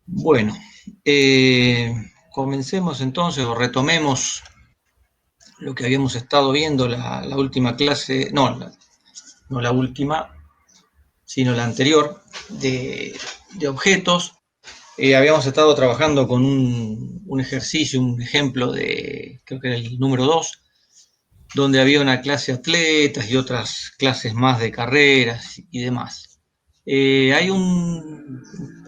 Bueno, comencemos entonces o retomemos lo que habíamos estado viendo la última clase, no la última, sino la anterior, de objetos. Habíamos estado trabajando con un ejercicio, un ejemplo de, creo que era el número 2, donde había una clase de atletas y otras clases más de carreras y demás. Hay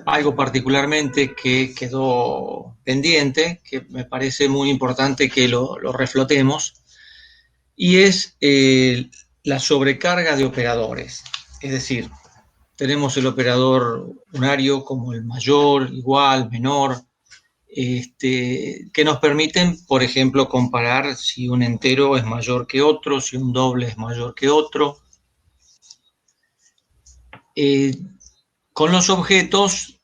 algo particularmente que quedó pendiente, que me parece muy importante que lo reflotemos, y es la sobrecarga de operadores. Es decir, tenemos el operador unario como el mayor, igual, menor, que nos permiten, por ejemplo, comparar si un entero es mayor que otro, si un doble es mayor que otro. Eh, con los objetos,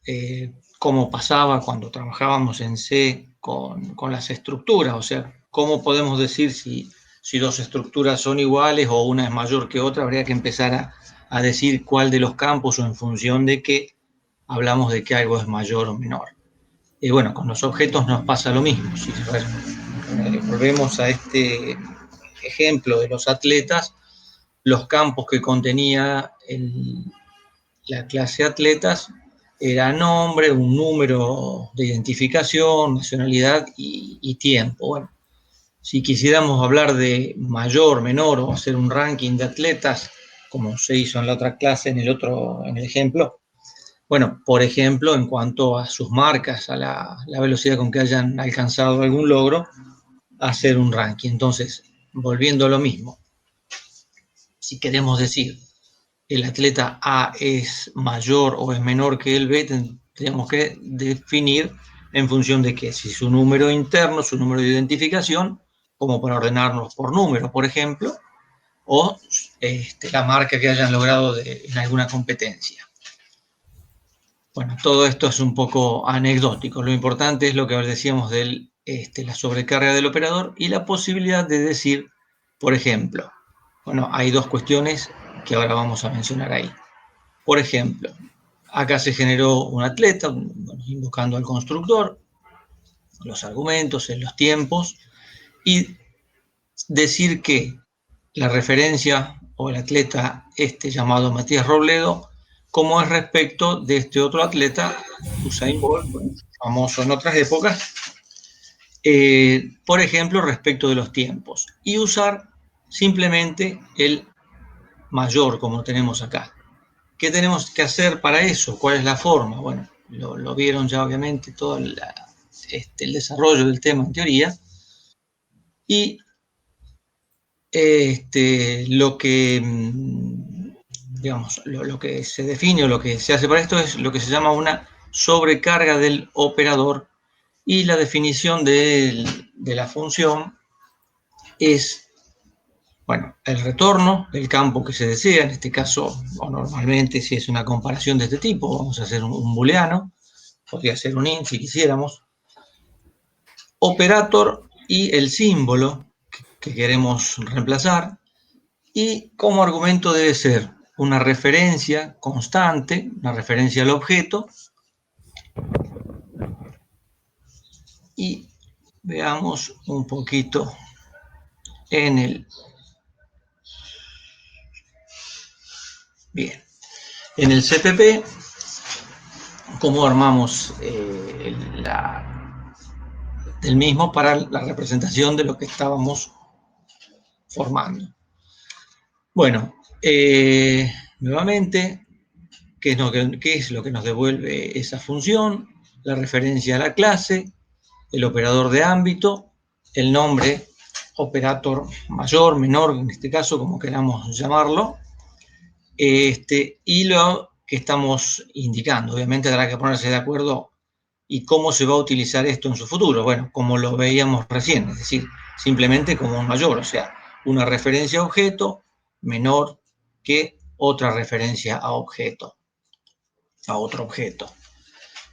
como pasaba cuando trabajábamos en C con las estructuras, o sea, cómo podemos decir si dos estructuras son iguales o una es mayor que otra, habría que empezar a decir cuál de los campos o en función de qué hablamos de que algo es mayor o menor. Y bueno, con los objetos nos pasa lo mismo. Si volvemos a este ejemplo de los atletas, los campos que contenía la clase atletas era nombre, un número de identificación, nacionalidad y tiempo. Bueno, si quisiéramos hablar de mayor, menor o hacer un ranking de atletas, como se hizo en la otra clase, en el ejemplo, bueno, por ejemplo, en cuanto a sus marcas, a la velocidad con que hayan alcanzado algún logro, hacer un ranking. Entonces, volviendo a lo mismo, si queremos decir el atleta A es mayor o es menor que el B, tendríamos que definir en función de qué, si su número interno, su número de identificación, como para ordenarnos por número, por ejemplo, o la marca que hayan logrado en alguna competencia. Bueno, todo esto es un poco anecdótico. Lo importante es lo que decíamos de la sobrecarga del operador y la posibilidad de decir, por ejemplo, bueno, hay dos cuestiones que ahora vamos a mencionar ahí. Por ejemplo, acá se generó un atleta, invocando al constructor, los argumentos, en los tiempos, y decir que la referencia o el atleta llamado Matías Robledo, como es respecto de este otro atleta, Usain Bolt, famoso en otras épocas, por ejemplo, respecto de los tiempos, y usar simplemente el mayor como tenemos acá. ¿Qué tenemos que hacer para eso? ¿Cuál es la forma? Bueno, lo vieron ya obviamente todo el desarrollo del tema en teoría, y lo que, digamos, lo que se define o lo que se hace para esto es lo que se llama una sobrecarga del operador, y la definición de la función es, bueno, el retorno del campo que se desea, en este caso, o normalmente si es una comparación de este tipo, vamos a hacer un booleano, podría ser un int si quisiéramos, operator y el símbolo que queremos reemplazar, y como argumento debe ser una referencia constante, una referencia al objeto, y veamos un poquito en el... Bien, en el CPP, cómo armamos el mismo para la representación de lo que estábamos formando. Bueno, nuevamente, ¿qué es lo que nos devuelve esa función? La referencia a la clase, el operador de ámbito, el nombre, operator mayor, menor, en este caso, como queramos llamarlo, y lo que estamos indicando. Obviamente habrá que ponerse de acuerdo y cómo se va a utilizar esto en su futuro. Bueno, como lo veíamos recién, es decir, simplemente como un mayor, o sea, una referencia a objeto menor que otra referencia a objeto, a otro objeto.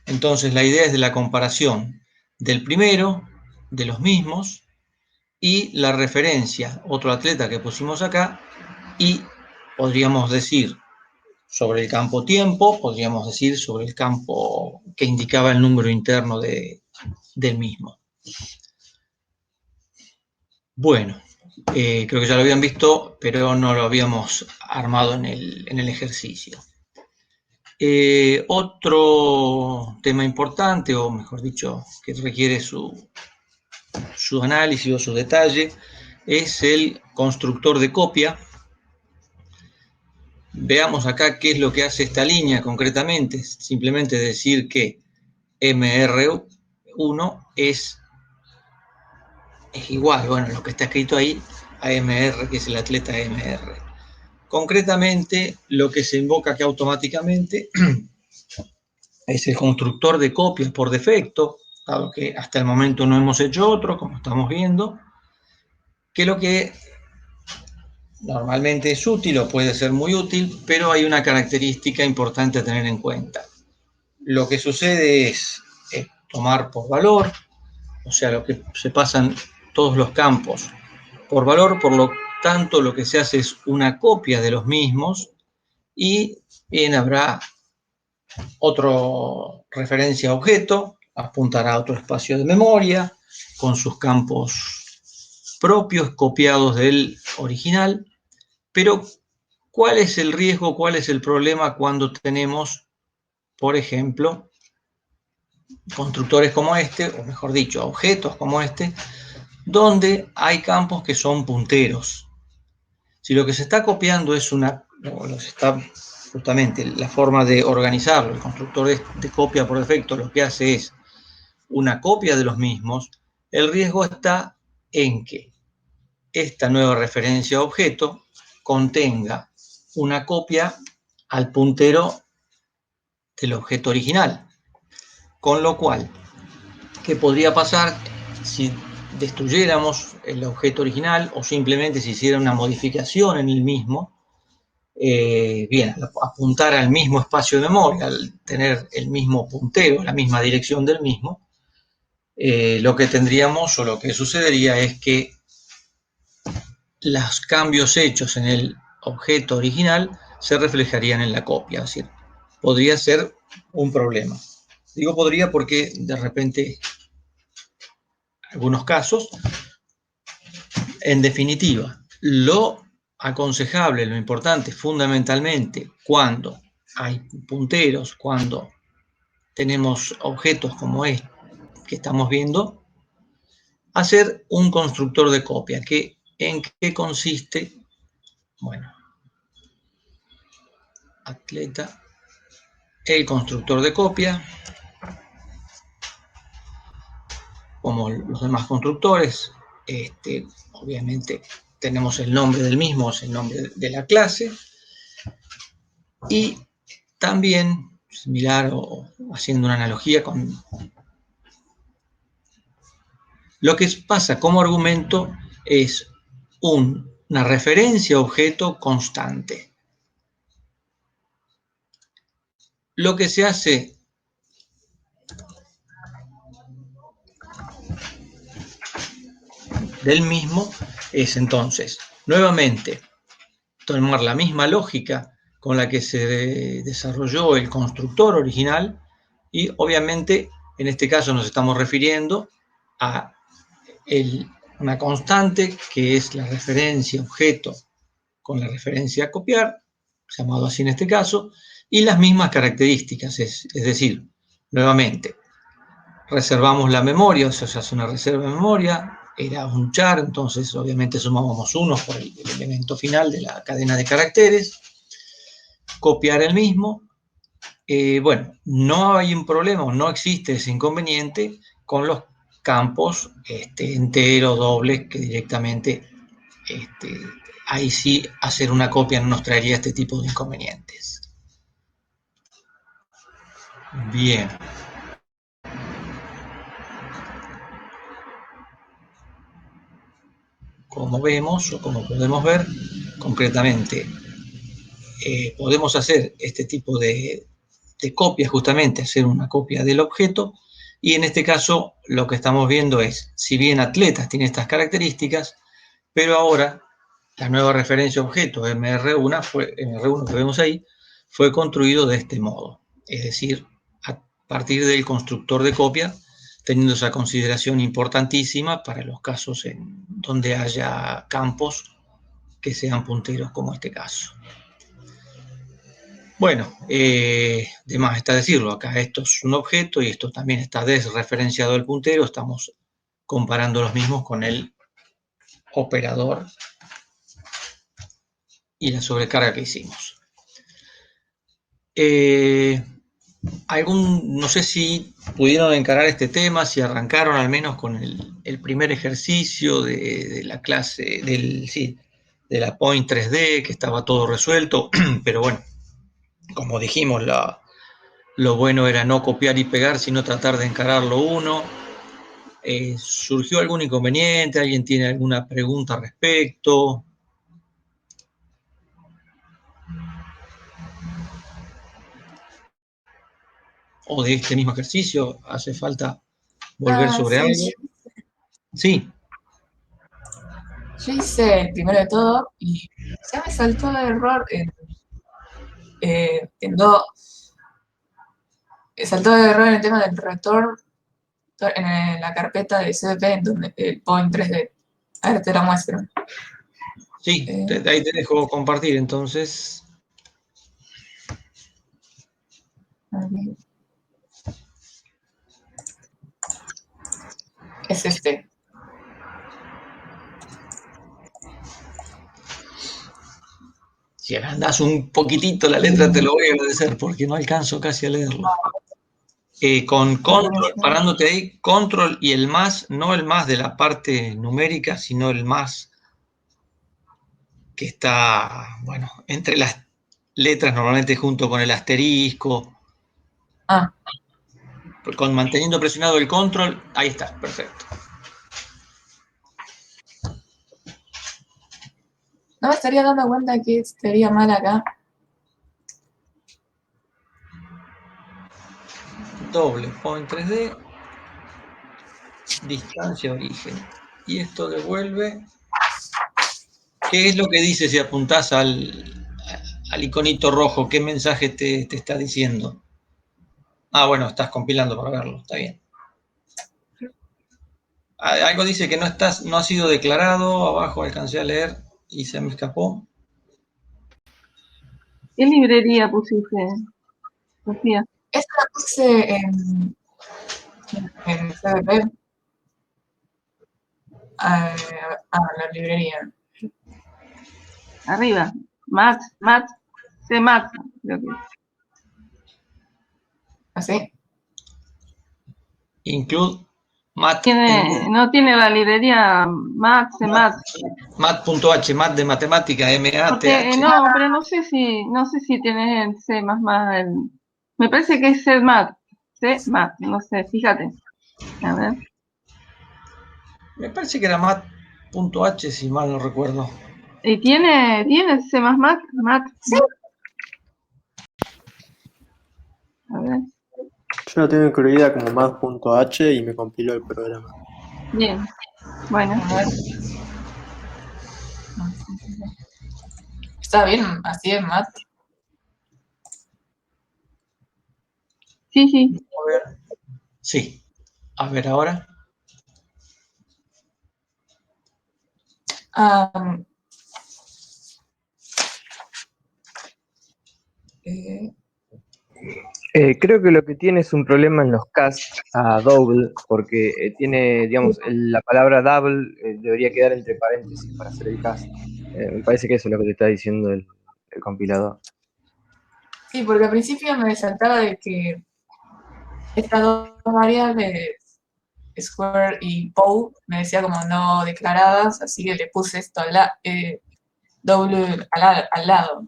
Entonces, la idea es de la comparación del primero, de los mismos, y la referencia, otro atleta que pusimos acá, y podríamos decir sobre el campo tiempo, podríamos decir sobre el campo que indicaba el número interno del mismo. Bueno, creo que ya lo habían visto, pero no lo habíamos armado en el ejercicio. Otro tema importante, o mejor dicho, que requiere su análisis o su detalle, es el constructor de copia. Veamos acá qué es lo que hace esta línea concretamente. Simplemente decir que MR1 es igual, bueno, lo que está escrito ahí, a MR, que es el atleta MR. Concretamente, lo que se invoca aquí automáticamente es el constructor de copias por defecto, dado que hasta el momento no hemos hecho otro, como estamos viendo, que lo que normalmente es útil o puede ser muy útil, pero hay una característica importante a tener en cuenta. Lo que sucede es tomar por valor, o sea, lo que se pasan todos los campos por valor, por lo tanto lo que se hace es una copia de los mismos y bien habrá otro referencia objeto, apuntará a otro espacio de memoria con sus campos propios copiados del original, pero ¿cuál es el riesgo, cuál es el problema cuando tenemos, por ejemplo, constructores como este, o mejor dicho, objetos como este, donde hay campos que son punteros? Si lo que se está copiando es justamente la forma de organizarlo, el constructor de copia por defecto lo que hace es una copia de los mismos, el riesgo está en que esta nueva referencia a objeto contenga una copia al puntero del objeto original. Con lo cual, ¿qué podría pasar si destruyéramos el objeto original o simplemente se hiciera una modificación en el mismo? Bien, apuntar al mismo espacio de memoria, al tener el mismo puntero, la misma dirección del mismo, lo que tendríamos o lo que sucedería es que los cambios hechos en el objeto original se reflejarían en la copia, es decir, podría ser un problema. Digo podría porque de repente, en algunos casos, en definitiva, lo aconsejable, lo importante, fundamentalmente, cuando hay punteros, cuando tenemos objetos como este que estamos viendo, hacer un constructor de copia. ¿En qué consiste? Bueno, atleta, el constructor de copia, como los demás constructores, obviamente tenemos el nombre del mismo, es el nombre de la clase, y también, similar o haciendo una analogía con lo que pasa como argumento, es una referencia a objeto constante. Lo que se hace del mismo es entonces, nuevamente, tomar la misma lógica con la que se desarrolló el constructor original y obviamente en este caso nos estamos refiriendo a una constante que es la referencia objeto con la referencia a copiar, llamado así en este caso, y las mismas características, es decir, nuevamente, reservamos la memoria, o sea, se hace una reserva de memoria, era un char, entonces obviamente sumábamos unos por el elemento final de la cadena de caracteres, copiar el mismo. Bueno, no hay un problema, no existe ese inconveniente con los campos enteros, dobles, que directamente ahí sí hacer una copia no nos traería este tipo de inconvenientes. Bien. Como vemos o como podemos ver, concretamente, podemos hacer este tipo de copia, justamente hacer una copia del objeto, y en este caso lo que estamos viendo es, si bien atletas tiene estas características, pero ahora la nueva referencia objeto MR1 que vemos ahí fue construido de este modo, es decir, partir del constructor de copia, teniendo esa consideración importantísima para los casos en donde haya campos que sean punteros, como este caso. Bueno, de más está decirlo, acá esto es un objeto y esto también está desreferenciado del puntero, estamos comparando los mismos con el operador y la sobrecarga que hicimos. No sé si pudieron encarar este tema, si arrancaron al menos con el primer ejercicio de la clase, de la Point 3D, que estaba todo resuelto, pero bueno, como dijimos, lo bueno era no copiar y pegar, sino tratar de encararlo uno. ¿Surgió algún inconveniente? ¿Alguien tiene alguna pregunta al respecto? ¿O de este mismo ejercicio hace falta volver sobre Sí, algo? Sí. yo hice el primero de todo y ya me saltó el error me saltó el error en el tema del retorno en la carpeta de CDP, en donde el point 3D. A ver, te lo muestro. Sí, ahí te dejo compartir entonces. Es este. Si agrandas un poquitito la letra te lo voy a agradecer porque no alcanzo casi a leerlo. Con control, parándote ahí, control y el más, no el más de la parte numérica, sino el más que está, bueno, entre las letras normalmente junto con el asterisco, Ah, manteniendo presionado el control, ahí está, perfecto. no me estaría dando cuenta que estaría mal acá. Doble point 3D, distancia origen. Y esto devuelve. ¿Qué es lo que dice si apuntás al iconito rojo? ¿Qué mensaje te está diciendo? Ah, bueno, estás compilando para verlo, está bien. Algo dice que no ha sido declarado, abajo alcancé a leer y se me escapó. ¿Qué librería pusiste, Sofía? Esta la puse en CDP. La librería. Arriba. C-Math, creo que es. ¿Así? Include mat. No tiene la librería C-Math. Mat.h, mat de matemática, Porque M-A-T-H. no, pero no sé si tienes el C++. Me parece que es C-Math. C-Math, no sé, fíjate. A ver. Me parece que era mat.h, si mal no recuerdo. ¿Y tiene C++? Math. Sí. A ver. Yo la tengo incluida como math.h y me compiló el programa. Bien. Bueno. Está bien, así es, Matt. Sí. A ver. Sí. A ver ahora. Creo que lo que tiene es un problema en los cast a double, porque tiene, digamos, la palabra double debería quedar entre paréntesis para hacer el cast. Me parece que eso es lo que te está diciendo el compilador. Sí, porque al principio me saltaba de que estas dos variables, square y pow, me decía como no declaradas, así que le puse esto doble al lado.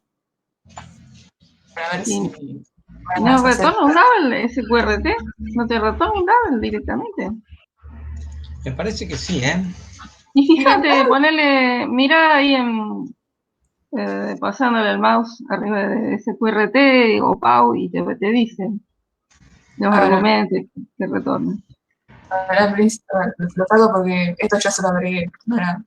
Para ver si ¿Y no retorna un double SQRT? ¿No te retorna un double directamente? Me parece que sí, ¿eh? Y fíjate, mira ahí pasándole el mouse arriba de SQRT o PAU y te dice los argumentos que retornan. A ver, lo saco porque esto ya se lo agregué. No era.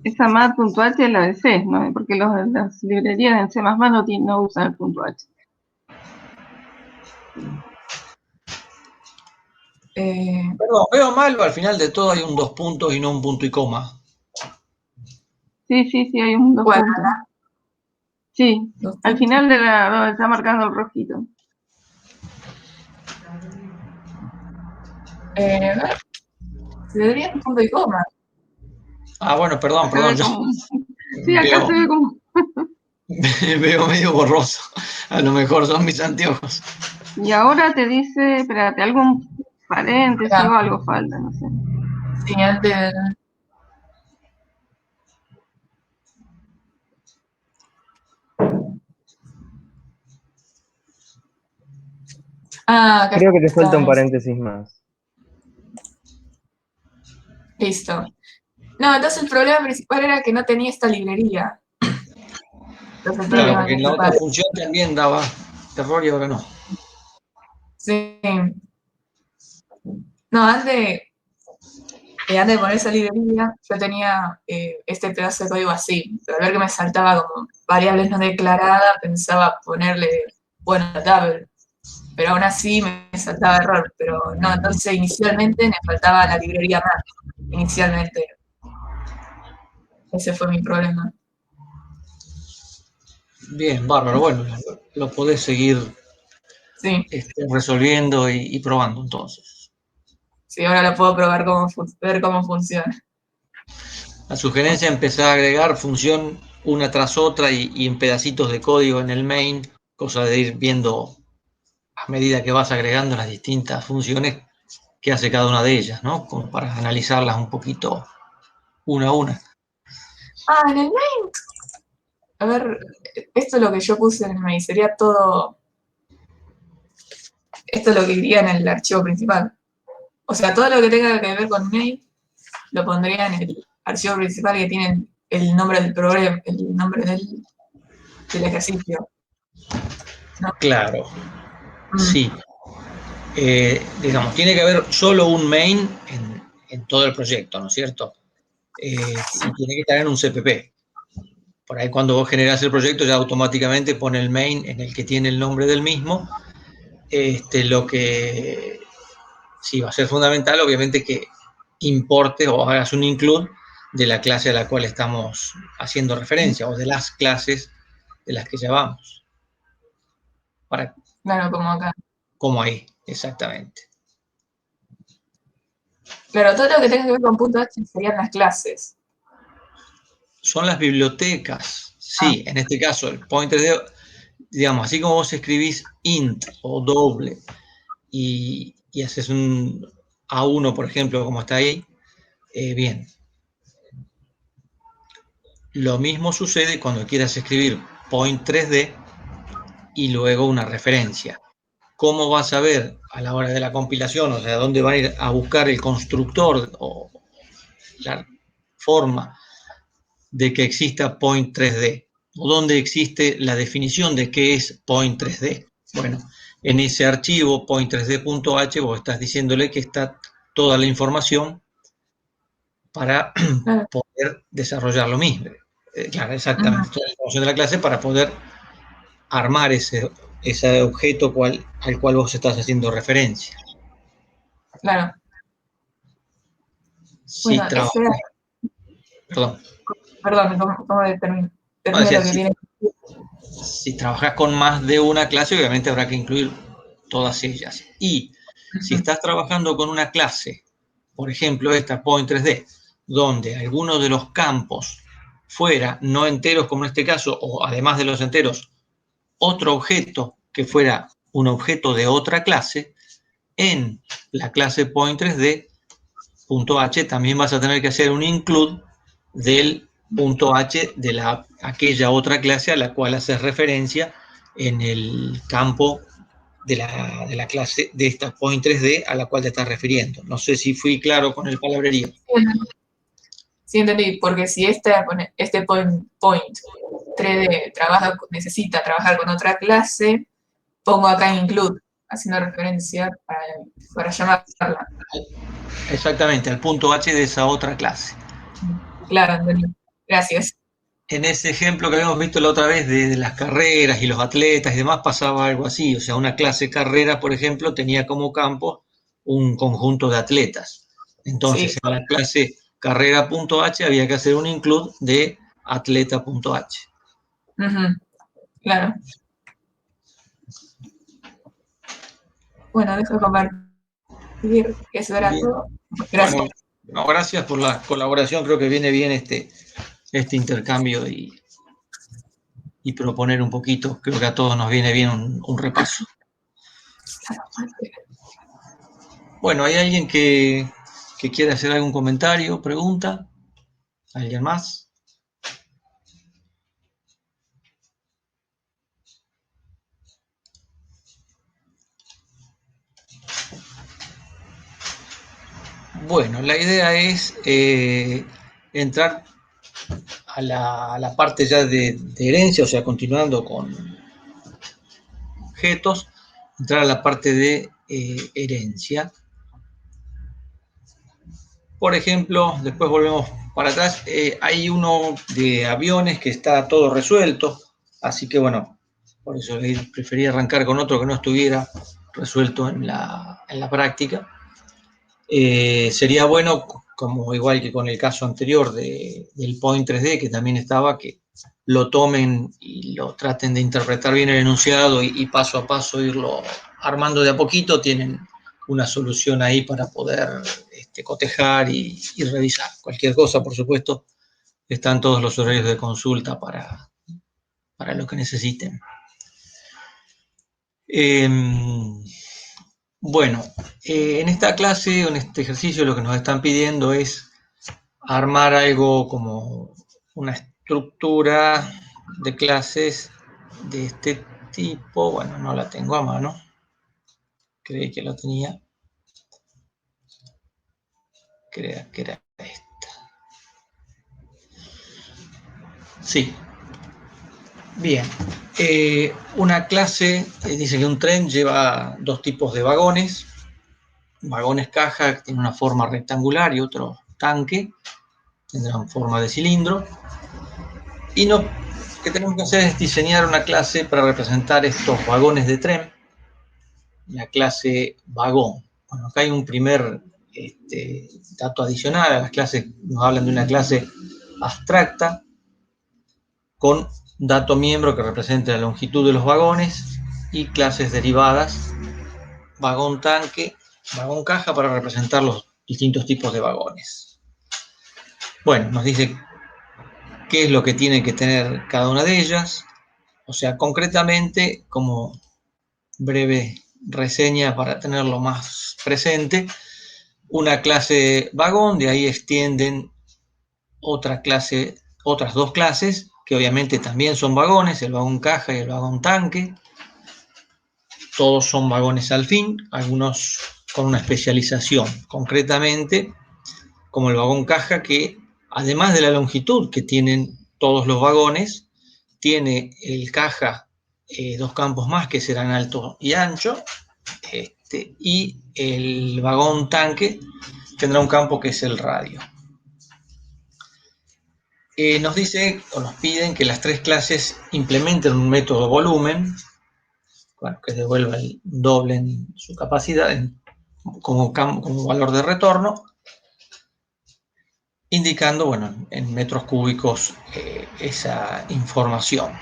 esa mat.h es la de C, ¿no? Porque las librerías en C++ no usan el punto H. Perdón, veo mal, al final de todo hay un 2 puntos y no un punto y coma. Sí, hay un 2 Bueno, puntos. Sí, dos al puntos. final de donde está marcando el rojito. Se debería un punto y coma. Ah, bueno, perdón, Se ve yo como... Sí, acá se ve como... veo medio borroso. A lo mejor son mis anteojos. Y ahora te dice, espérate, algún paréntesis Acá, o algo falta, no sé. señal de... Acá Creo que te falta un está. paréntesis más. Listo. No, entonces el problema principal era que no tenía esta librería. Entonces el Claro, problema porque en la otra principal. función también daba error y ahora no. Sí. No, antes de poner esa librería, yo tenía este pedazo de código así. Pero al ver que me saltaba como variables no declaradas, pensaba ponerle, bueno, double. Pero aún así me saltaba error. Pero no, entonces inicialmente me faltaba la librería más. Inicialmente. Ese fue mi problema. Bien, bárbaro. Bueno, lo podés seguir Sí, resolviendo y probando entonces. sí, ahora lo puedo probar ver cómo funciona. La sugerencia es empezar a agregar función una tras otra y en pedacitos de código en el main, cosa de ir viendo a medida que vas agregando las distintas funciones que hace cada una de ellas, ¿no? Como para analizarlas un poquito una a una. En el main. A ver, esto es lo que yo puse en el main. Sería todo. Esto es lo que iría en el archivo principal. O sea, todo lo que tenga que ver con main lo pondría en el archivo principal que tiene el nombre del programa, el nombre del ejercicio. ¿No? Claro, sí. Digamos, tiene que haber solo un main en todo el proyecto, ¿no es cierto? Y tiene que estar en un CPP. Por ahí cuando vos generás el proyecto ya automáticamente pone el main en el que tiene el nombre del mismo. Lo que sí va a ser fundamental, obviamente, que importes o hagas un include de la clase a la cual estamos haciendo referencia o de las clases de las que llevamos. Claro, como acá. Como ahí, exactamente. Claro, todo lo que tenga que ver con .h serían las clases. Son las bibliotecas. Sí, en este caso, el pointer de, digamos, así como vos escribís int o doble y haces un A1, por ejemplo, como está ahí, bien. Lo mismo sucede cuando quieras escribir point 3D y luego una referencia. ¿Cómo vas a ver a la hora de la compilación? O sea, ¿dónde van a ir a buscar el constructor o la forma de que exista point 3D? ¿O dónde existe la definición de qué es point 3D? Bueno, en ese archivo point3d.h vos estás diciéndole que está toda la información para Claro. poder desarrollar lo mismo. Claro, exactamente, toda la información de la clase para poder armar ese objeto al cual vos estás haciendo referencia. Claro. Si Bueno, trabajas, perdón, perdón, ¿cómo termino? Termino decía, lo que tiene. si trabajas con más de una clase, obviamente habrá que incluir todas ellas. Y si estás trabajando con una clase, por ejemplo, esta Point3D, donde alguno de los campos fuera no enteros, como en este caso, o además de los enteros, otro objeto que fuera un objeto de otra clase, en la clase Point3D.h también vas a tener que hacer un include del punto H de aquella otra clase a la cual haces referencia en el campo de la clase de esta Point3D a la cual te estás refiriendo. No sé si fui claro con el palabrerío. Sí, entendí, porque si este point 3D necesita trabajar con otra clase, pongo acá include, haciendo referencia para llamarla. Exactamente, al punto H de esa otra clase. Claro, entendí. Gracias. En ese ejemplo que habíamos visto la otra vez de las carreras y los atletas y demás, pasaba algo así. O sea, una clase carrera, por ejemplo, tenía como campo un conjunto de atletas. Entonces, Sí. en la clase carrera.h había que hacer un include de atleta.h. Claro. Bueno, dejo de compartir. Eso era Bien. todo. Gracias. Bueno, no, gracias por la colaboración. Creo que viene bien este intercambio y proponer un poquito. Creo que a todos nos viene bien un repaso. Bueno, ¿hay alguien que quiere hacer algún comentario, pregunta? ¿Alguien más? Bueno, la idea es entrar a la parte ya de herencia, o sea, continuando con objetos, entrar a la parte de herencia. Por ejemplo, después volvemos para atrás, hay uno de aviones que está todo resuelto, así que bueno, por eso preferí arrancar con otro que no estuviera resuelto en la práctica. Sería bueno, como igual que con el caso anterior del Point 3D, que también estaba, que lo tomen y lo traten de interpretar bien el enunciado y paso a paso irlo armando de a poquito. Tienen una solución ahí para poder cotejar y revisar. Cualquier cosa, por supuesto, están todos los horarios de consulta para lo que necesiten. Bueno, en esta clase, en este ejercicio, lo que nos están pidiendo es armar algo como una estructura de clases de este tipo. Bueno, no la tengo a mano. Creí que lo tenía. Creía que era esta. Sí. Bien. Una clase, dice que un tren lleva dos tipos de vagones. Vagones caja, que tienen una forma rectangular, y otro tanque, tendrán forma de cilindro. Y lo que tenemos que hacer es diseñar una clase para representar estos vagones de tren, la clase vagón. Bueno, acá hay un primer dato adicional. Las clases nos hablan de una clase abstracta con dato miembro que represente la longitud de los vagones y clases derivadas, vagón tanque, vagón caja, para representar los distintos tipos de vagones. Bueno, nos dice qué es lo que tiene que tener cada una de ellas. O sea, concretamente, como breve reseña para tenerlo más presente, una clase vagón, de ahí extienden otras dos clases, que obviamente también son vagones, el vagón caja y el vagón tanque. Todos son vagones al fin, algunos con una especialización, concretamente como el vagón caja, que además de la longitud que tienen todos los vagones, tiene el caja dos campos más, que serán alto y ancho, y el vagón tanque tendrá un campo que es el radio. Nos dice, o nos piden, que las tres clases implementen un método volumen, bueno, que devuelva el doble en su capacidad como valor de retorno, indicando, bueno, en metros cúbicos esa información.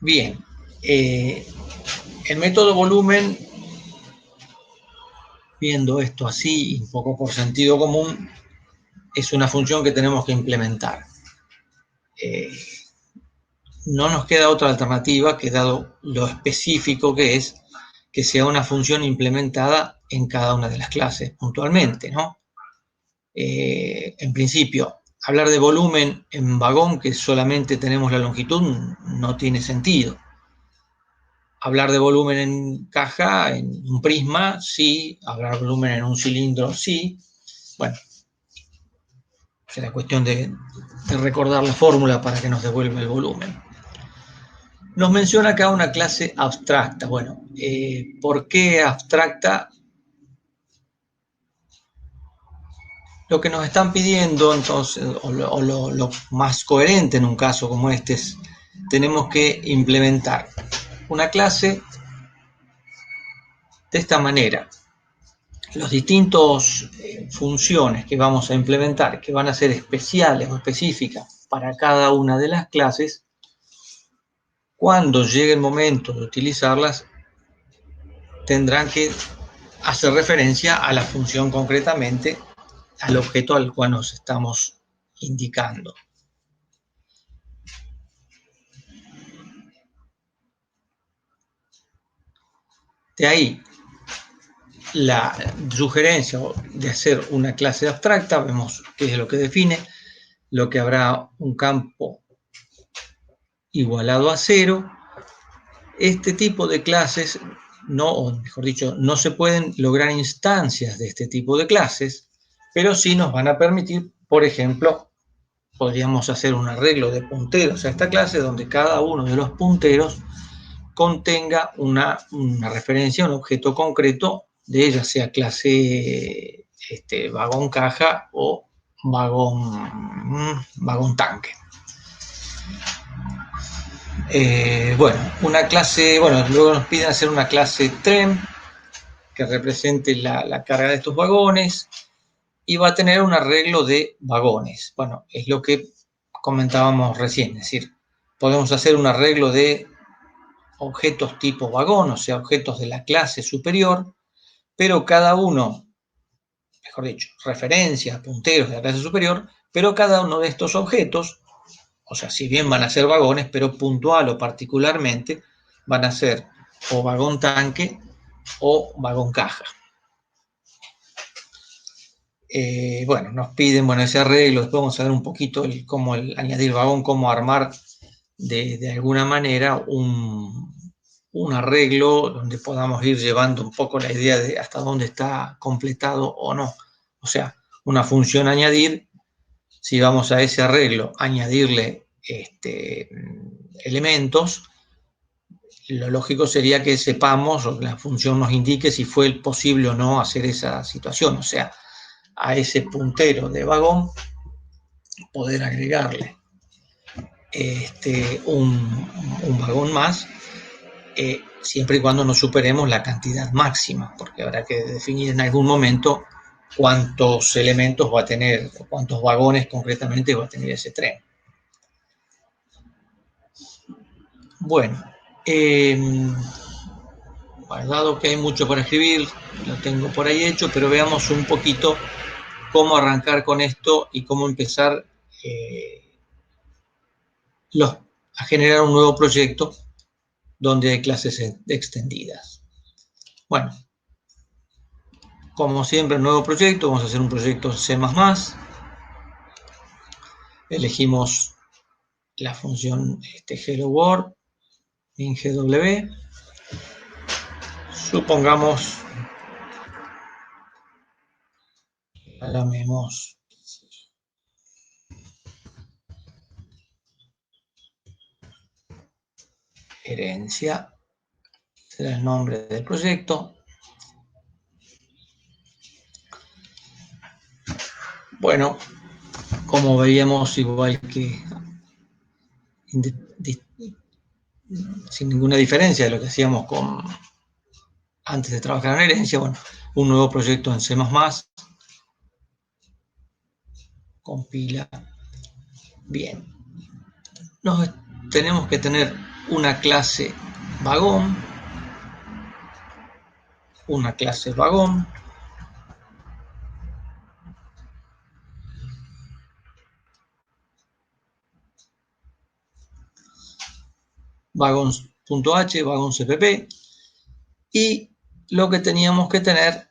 Bien, el método volumen, viendo esto así, un poco por sentido común, es una función que tenemos que implementar. No nos queda otra alternativa que, dado lo específico que es, que sea una función implementada en cada una de las clases puntualmente, ¿no? En principio, hablar de volumen en vagón, que solamente tenemos la longitud, no tiene sentido. Hablar de volumen en caja, en un prisma, sí. Hablar de volumen en un cilindro, sí. Bueno, será cuestión de recordar la fórmula para que nos devuelva el volumen. Nos menciona acá una clase abstracta. Bueno, ¿por qué abstracta? Lo que nos están pidiendo, entonces, lo más coherente en un caso como este es, tenemos que implementar una clase de esta manera. Los distintos funciones que vamos a implementar, que van a ser especiales o específicas para cada una de las clases, cuando llegue el momento de utilizarlas, tendrán que hacer referencia a la función concretamente, al objeto al cual nos estamos indicando. De ahí la sugerencia de hacer una clase abstracta, vemos qué es lo que define, lo que habrá un campo igualado a 0. Este tipo de clases, no, o mejor dicho, no se pueden lograr instancias de este tipo de clases, pero sí nos van a permitir, por ejemplo, podríamos hacer un arreglo de punteros a esta clase donde cada uno de los punteros contenga una referencia a un objeto concreto de ella, sea clase vagón caja o vagón tanque. Una clase, luego nos piden hacer una clase tren que represente la carga de estos vagones y va a tener un arreglo de vagones. Bueno, es lo que comentábamos recién, es decir, podemos hacer un arreglo de objetos tipo vagón, o sea, objetos de la clase superior, pero cada uno, mejor dicho, referencias, punteros de la clase superior, pero cada uno de estos objetos, o sea, si bien van a ser vagones, pero puntual o particularmente van a ser o vagón tanque o vagón caja. Nos piden ese arreglo, después vamos a ver un poquito cómo añadir vagón, cómo armar de alguna manera un arreglo donde podamos ir llevando un poco la idea de hasta dónde está completado o no. O sea, una función añadir, si vamos a ese arreglo, añadirle elementos, lo lógico sería que sepamos, o la función nos indique si fue posible o no hacer esa situación. O sea, a ese puntero de vagón poder agregarle un vagón más, siempre y cuando no superemos la cantidad máxima, porque habrá que definir en algún momento cuántos elementos va a tener, o cuántos vagones concretamente va a tener ese tren. Dado que hay mucho para escribir, lo tengo por ahí hecho, pero veamos un poquito cómo arrancar con esto y cómo empezar a generar un nuevo proyecto donde hay clases extendidas. Como siempre, nuevo proyecto, vamos a hacer un proyecto en C++. Elegimos la función Hello World en GW. Supongamos, llamemos herencia, será el nombre del proyecto. Como veíamos, igual que sin ninguna diferencia de lo que hacíamos antes de trabajar en herencia, un nuevo proyecto en C++, compila. Bien. Tenemos que tener una clase vagón, vagón.h, vagón CPP, y lo que teníamos que tener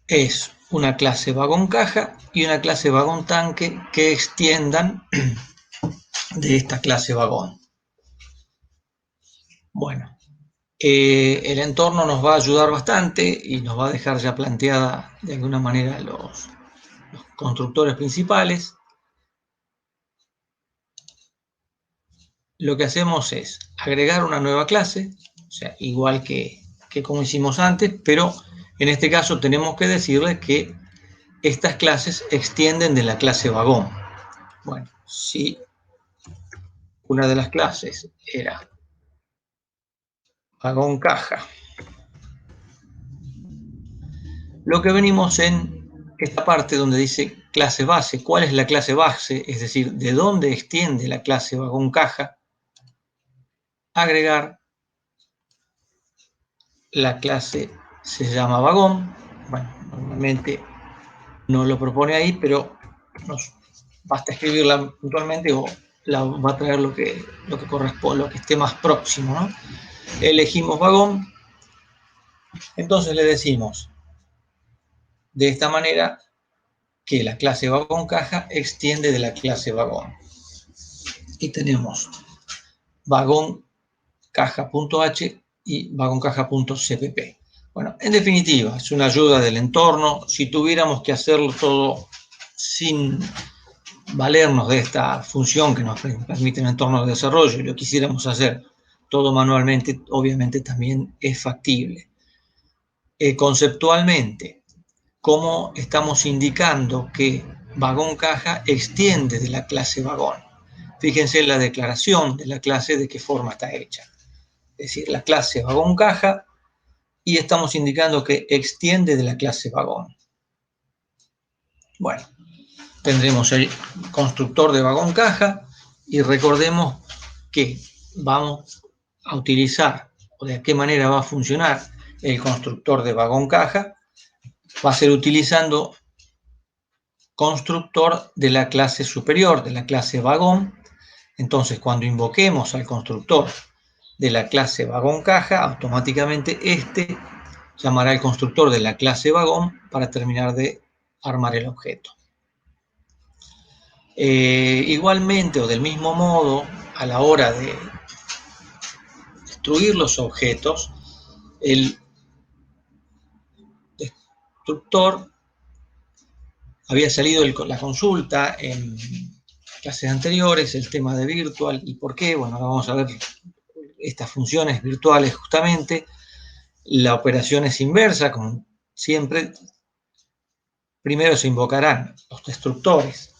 es una clase vagón caja y una clase vagón tanque que extiendan de esta clase vagón. El entorno nos va a ayudar bastante y nos va a dejar ya planteada de alguna manera los constructores principales. Lo que hacemos es agregar una nueva clase, o sea, igual que como hicimos antes, pero en este caso tenemos que decirle que estas clases extienden de la clase vagón. Bueno, si una de las clases era vagón caja, lo que venimos en esta parte donde dice clase base, ¿cuál es la clase base? Es decir, ¿de dónde extiende la clase vagón caja? Agregar la clase se llama vagón. Bueno, normalmente no lo propone ahí, pero nos basta escribirla puntualmente o la va a traer lo que corresponde, lo que esté más próximo, ¿no? Elegimos vagón, entonces le decimos de esta manera que la clase vagón caja extiende de la clase vagón. Y tenemos vagón caja.h y vagón caja.cpp. Bueno, en definitiva, es una ayuda del entorno. Si tuviéramos que hacerlo todo sin valernos de esta función que nos permite el entorno de desarrollo y lo quisiéramos hacer todo manualmente, obviamente también es factible. Conceptualmente, ¿cómo estamos indicando que vagón caja extiende de la clase vagón? Fíjense en la declaración de la clase de qué forma está hecha. Es decir, la clase vagón caja y estamos indicando que extiende de la clase vagón. Bueno, tendremos el constructor de vagón caja y recordemos que vamos a utilizar o de qué manera va a funcionar el constructor de vagón caja. Va a ser utilizando constructor de la clase superior, de la clase vagón. Entonces, cuando invoquemos al constructor de la clase vagón caja, automáticamente este llamará al constructor de la clase vagón para terminar de armar el objeto. Igualmente o del mismo modo, a la hora de destruir los objetos, el destructor había salido la consulta en clases anteriores, el tema de virtual y por qué. Bueno, ahora vamos a ver estas funciones virtuales justamente. La operación es inversa, como siempre. Primero se invocarán los destructores,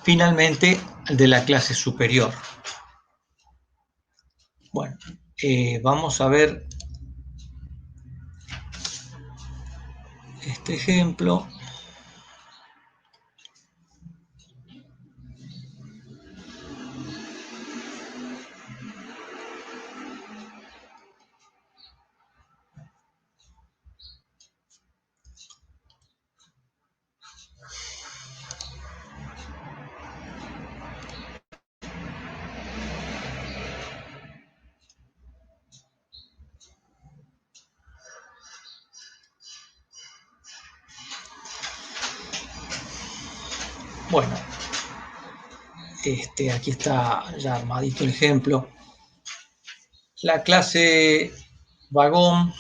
finalmente de la clase superior. Bueno, vamos a ver este ejemplo. Bueno, aquí está ya armadito el ejemplo. La clase vagón.h,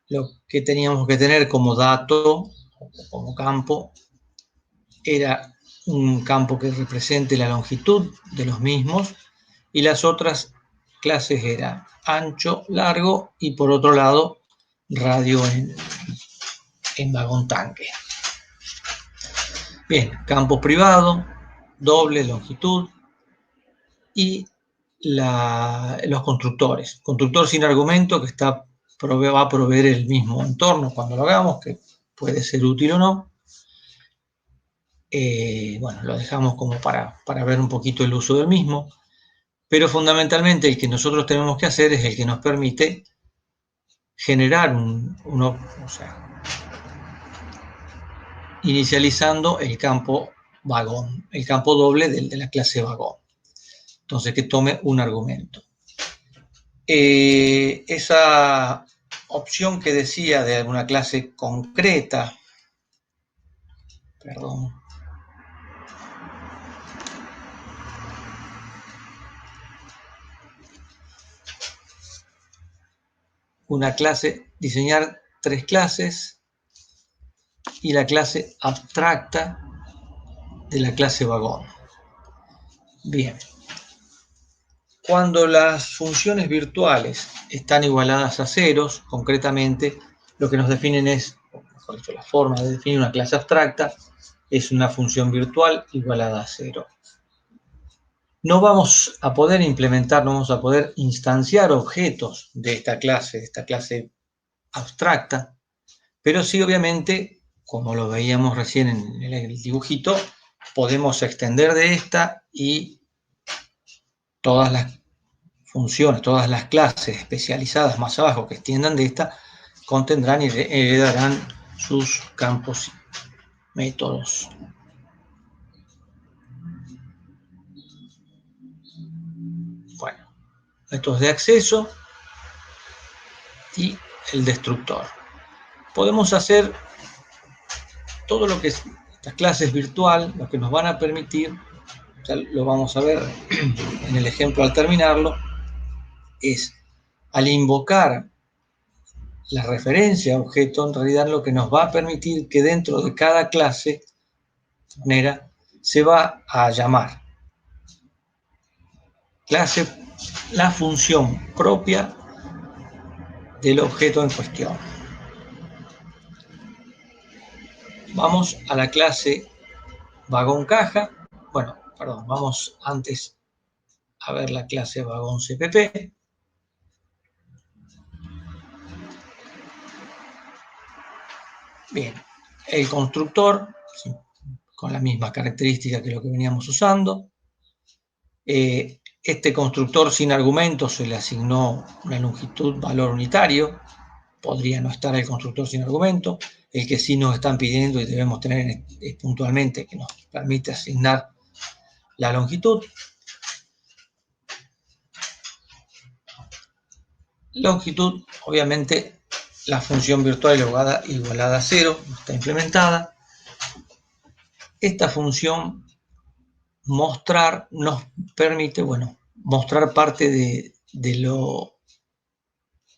lo que teníamos que tener como dato, como campo, era un campo que represente la longitud de los mismos y las otras clases eran ancho, largo y por otro lado radio en vagón tanque. Bien, campo privado, doble longitud y los constructores. Constructor sin argumento que va a proveer el mismo entorno cuando lo hagamos, que puede ser útil o no. Bueno, lo dejamos como para ver un poquito el uso del mismo, pero fundamentalmente el que nosotros tenemos que hacer es el que nos permite generar inicializando el campo vagón, el campo doble de la clase vagón. Entonces, que tome un argumento. Esa opción que decía de alguna clase concreta, perdón, una clase, diseñar 3 clases y la clase abstracta de la clase vagón. Bien. Cuando las funciones virtuales están igualadas a ceros, concretamente lo que nos definen es, mejor dicho, la forma de definir una clase abstracta es una función virtual igualada a 0. No vamos a poder implementar, no vamos a poder instanciar objetos de esta clase abstracta, pero sí, obviamente, como lo veíamos recién en el dibujito, podemos extender de esta y todas las funciones, todas las clases especializadas más abajo que extiendan de esta, contendrán y heredarán sus campos y métodos. Bueno, métodos de acceso y el destructor. Podemos hacer todo lo que es estas clases virtual, lo que nos van a permitir, ya lo vamos a ver en el ejemplo al terminarlo, es al invocar la referencia a objeto, en realidad lo que nos va a permitir que dentro de cada clase manera se va a llamar clase la función propia del objeto en cuestión. Vamos a la clase vagón caja. Bueno, perdón, vamos antes a ver la clase vagón CPP. Bien, el constructor, con la misma característica que lo que veníamos usando. Este constructor sin argumentos se le asignó una longitud, valor unitario. Podría no estar el constructor sin argumento. El que sí nos están pidiendo y debemos tener puntualmente, que nos permite asignar la longitud. Longitud, obviamente, la función virtual igualada a 0 está implementada. Esta función mostrar nos permite, bueno, mostrar parte de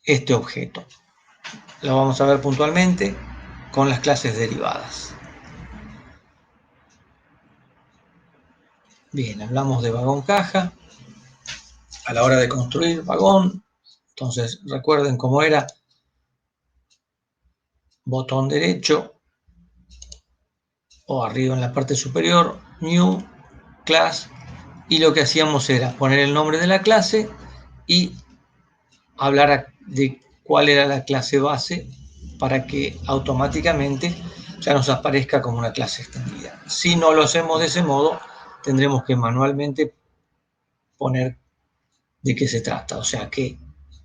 este objeto. Lo vamos a ver puntualmente con las clases derivadas. Bien, hablamos de vagón caja. A la hora de construir vagón, entonces recuerden cómo era: botón derecho o arriba en la parte superior, new, class, y lo que hacíamos era poner el nombre de la clase y hablar de cuál era la clase base para que automáticamente ya nos aparezca como una clase extendida. Si no lo hacemos de ese modo, tendremos que manualmente poner de qué se trata, o sea que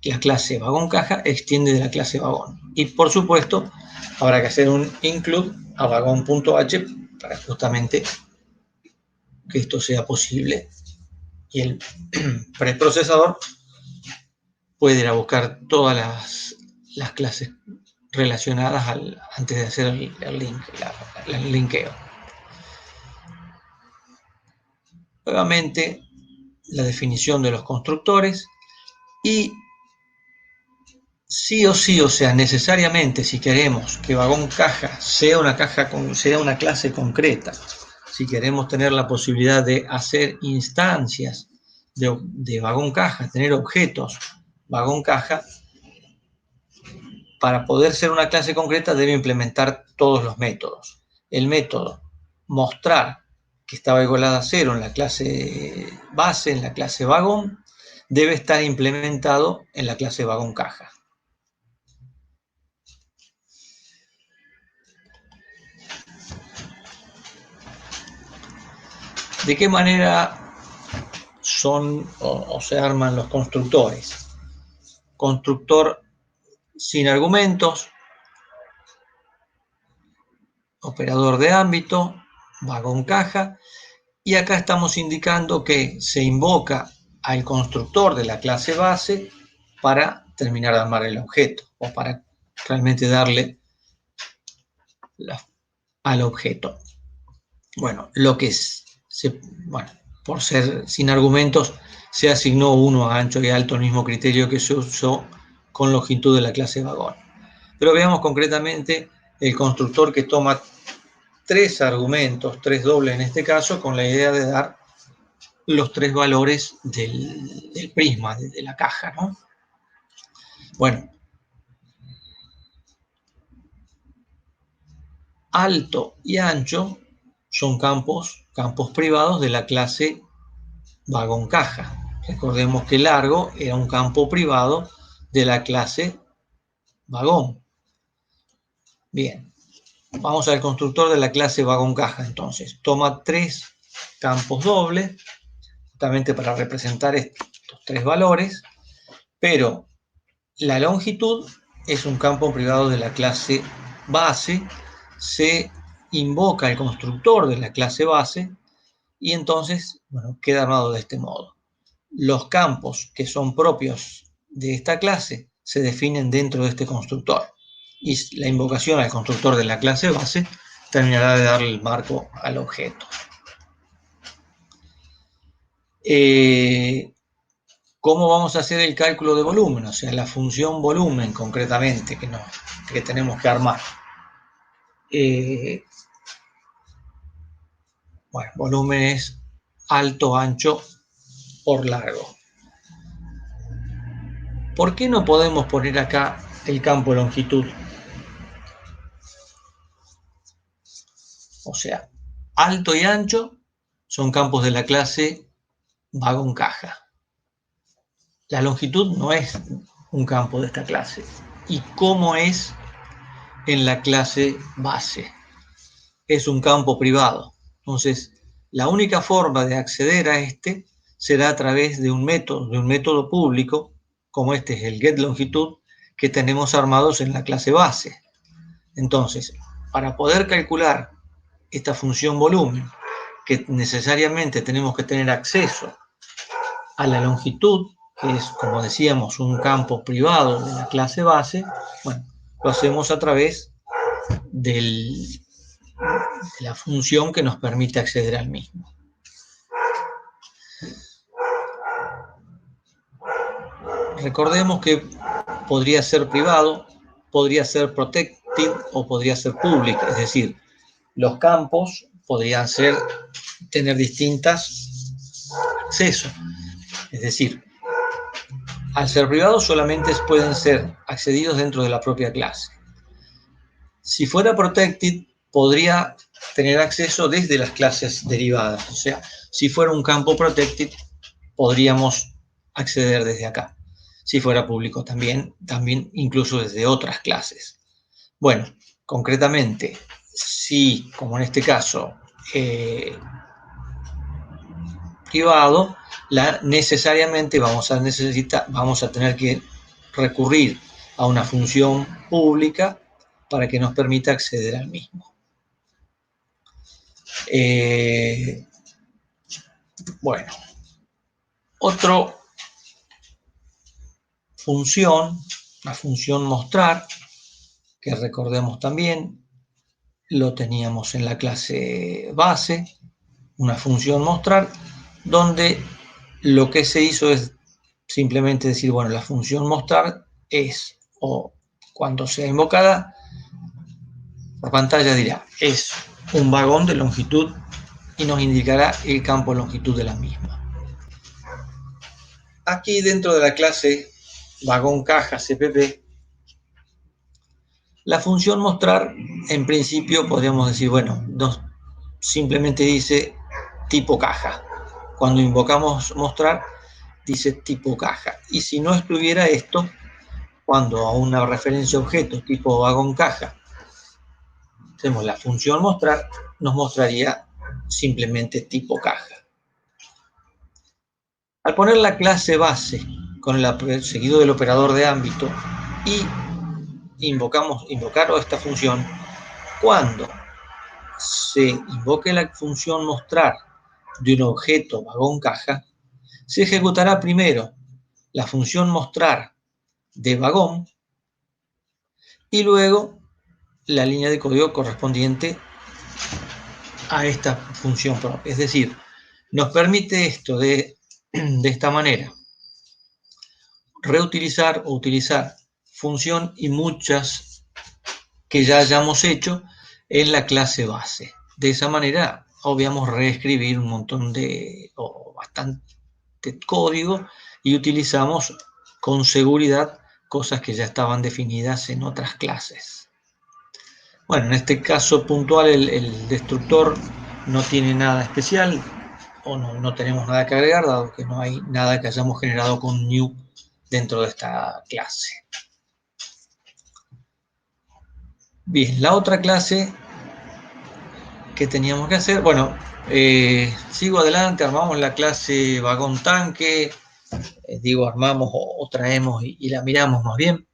la clase vagón caja extiende de la clase vagón. Y por supuesto, habrá que hacer un include a vagón.h para justamente que esto sea posible. Y el preprocesador puede ir a buscar todas las clases relacionadas antes de hacer el linkeo. Nuevamente, la definición de los constructores y sí o sí, o sea, necesariamente, si queremos que vagón caja sea una clase concreta, si queremos tener la posibilidad de hacer instancias de vagón caja, tener objetos vagón caja, para poder ser una clase concreta debe implementar todos los métodos. El método mostrar que estaba igualada a 0 en la clase base, en la clase vagón, debe estar implementado en la clase vagón caja. ¿De qué manera son o se arman los constructores? Constructor sin argumentos, operador de ámbito, vagón caja, y acá estamos indicando que se invoca al constructor de la clase base para terminar de armar el objeto o para realmente darle al objeto. Bueno, por ser sin argumentos, se asignó uno a ancho y alto, el mismo criterio que se usó con longitud de la clase vagón. Pero veamos concretamente el constructor que toma 3 argumentos, 3 dobles en este caso, con la idea de dar los 3 valores del prisma, de la caja, ¿no? Bueno, alto y ancho son campos privados de la clase vagón caja. Recordemos que largo era un campo privado de la clase vagón. Bien, vamos al constructor de la clase vagón caja entonces. Toma 3 campos dobles, justamente para representar estos 3 valores, pero la longitud es un campo privado de la clase base, se invoca el constructor de la clase base y entonces, bueno, queda armado de este modo. Los campos que son propios de esta clase se definen dentro de este constructor y la invocación al constructor de la clase base terminará de darle el marco al objeto. ¿Cómo vamos a hacer el cálculo de volumen? O sea, la función volumen concretamente que tenemos que armar. Bueno, volumen es alto, ancho por largo. ¿Por qué no podemos poner acá el campo longitud? O sea, alto y ancho son campos de la clase vagón caja. La longitud no es un campo de esta clase. ¿Y cómo es en la clase base? Es un campo privado. Entonces, la única forma de acceder a este será a través de un método público, como este es el getLongitud, que tenemos armados en la clase base. Entonces, para poder calcular esta función volumen, que necesariamente tenemos que tener acceso a la longitud, que es, como decíamos, un campo privado de la clase base, bueno, lo hacemos a través de la función que nos permite acceder al mismo. Recordemos que podría ser privado, podría ser protected o podría ser public, es decir, los campos podrían tener distintas accesos, es decir, al ser privados solamente pueden ser accedidos dentro de la propia clase. Si fuera protected, podría tener acceso desde las clases derivadas. O sea, si fuera un campo protected, podríamos acceder desde acá. Si fuera público también incluso desde otras clases. Bueno, concretamente, si, como en este caso, privado, necesariamente vamos a tener que recurrir a una función pública para que nos permita acceder al mismo. Bueno, otra función, la función mostrar, que recordemos también, lo teníamos en la clase base, una función mostrar, donde lo que se hizo es simplemente decir, bueno, la función mostrar es, o cuando sea invocada, por pantalla dirá, es un vagón de longitud y nos indicará el campo de longitud de la misma. Aquí dentro de la clase vagón caja CPP, la función mostrar, en principio podríamos decir, bueno, simplemente dice tipo caja. Cuando invocamos mostrar, dice tipo caja. Y si no estuviera esto, cuando a una referencia objeto tipo vagón caja hacemos la función mostrar, nos mostraría simplemente tipo caja. Al poner la clase base con el seguido del operador de ámbito y invocar esta función, cuando se invoque la función mostrar de un objeto vagón caja, se ejecutará primero la función mostrar de vagón y luego la línea de código correspondiente a esta función propia. Es decir, nos permite esto de esta manera reutilizar o utilizar función y muchas que ya hayamos hecho en la clase base. De esa manera obviamos reescribir un montón o bastante código y utilizamos con seguridad cosas que ya estaban definidas en otras clases. Bueno, en este caso puntual el destructor no tiene nada especial, o no tenemos nada que agregar, dado que no hay nada que hayamos generado con new dentro de esta clase. Bien, la otra clase que teníamos que hacer, bueno, sigo adelante, armamos la clase vagón tanque, digo armamos o traemos y la miramos más bien,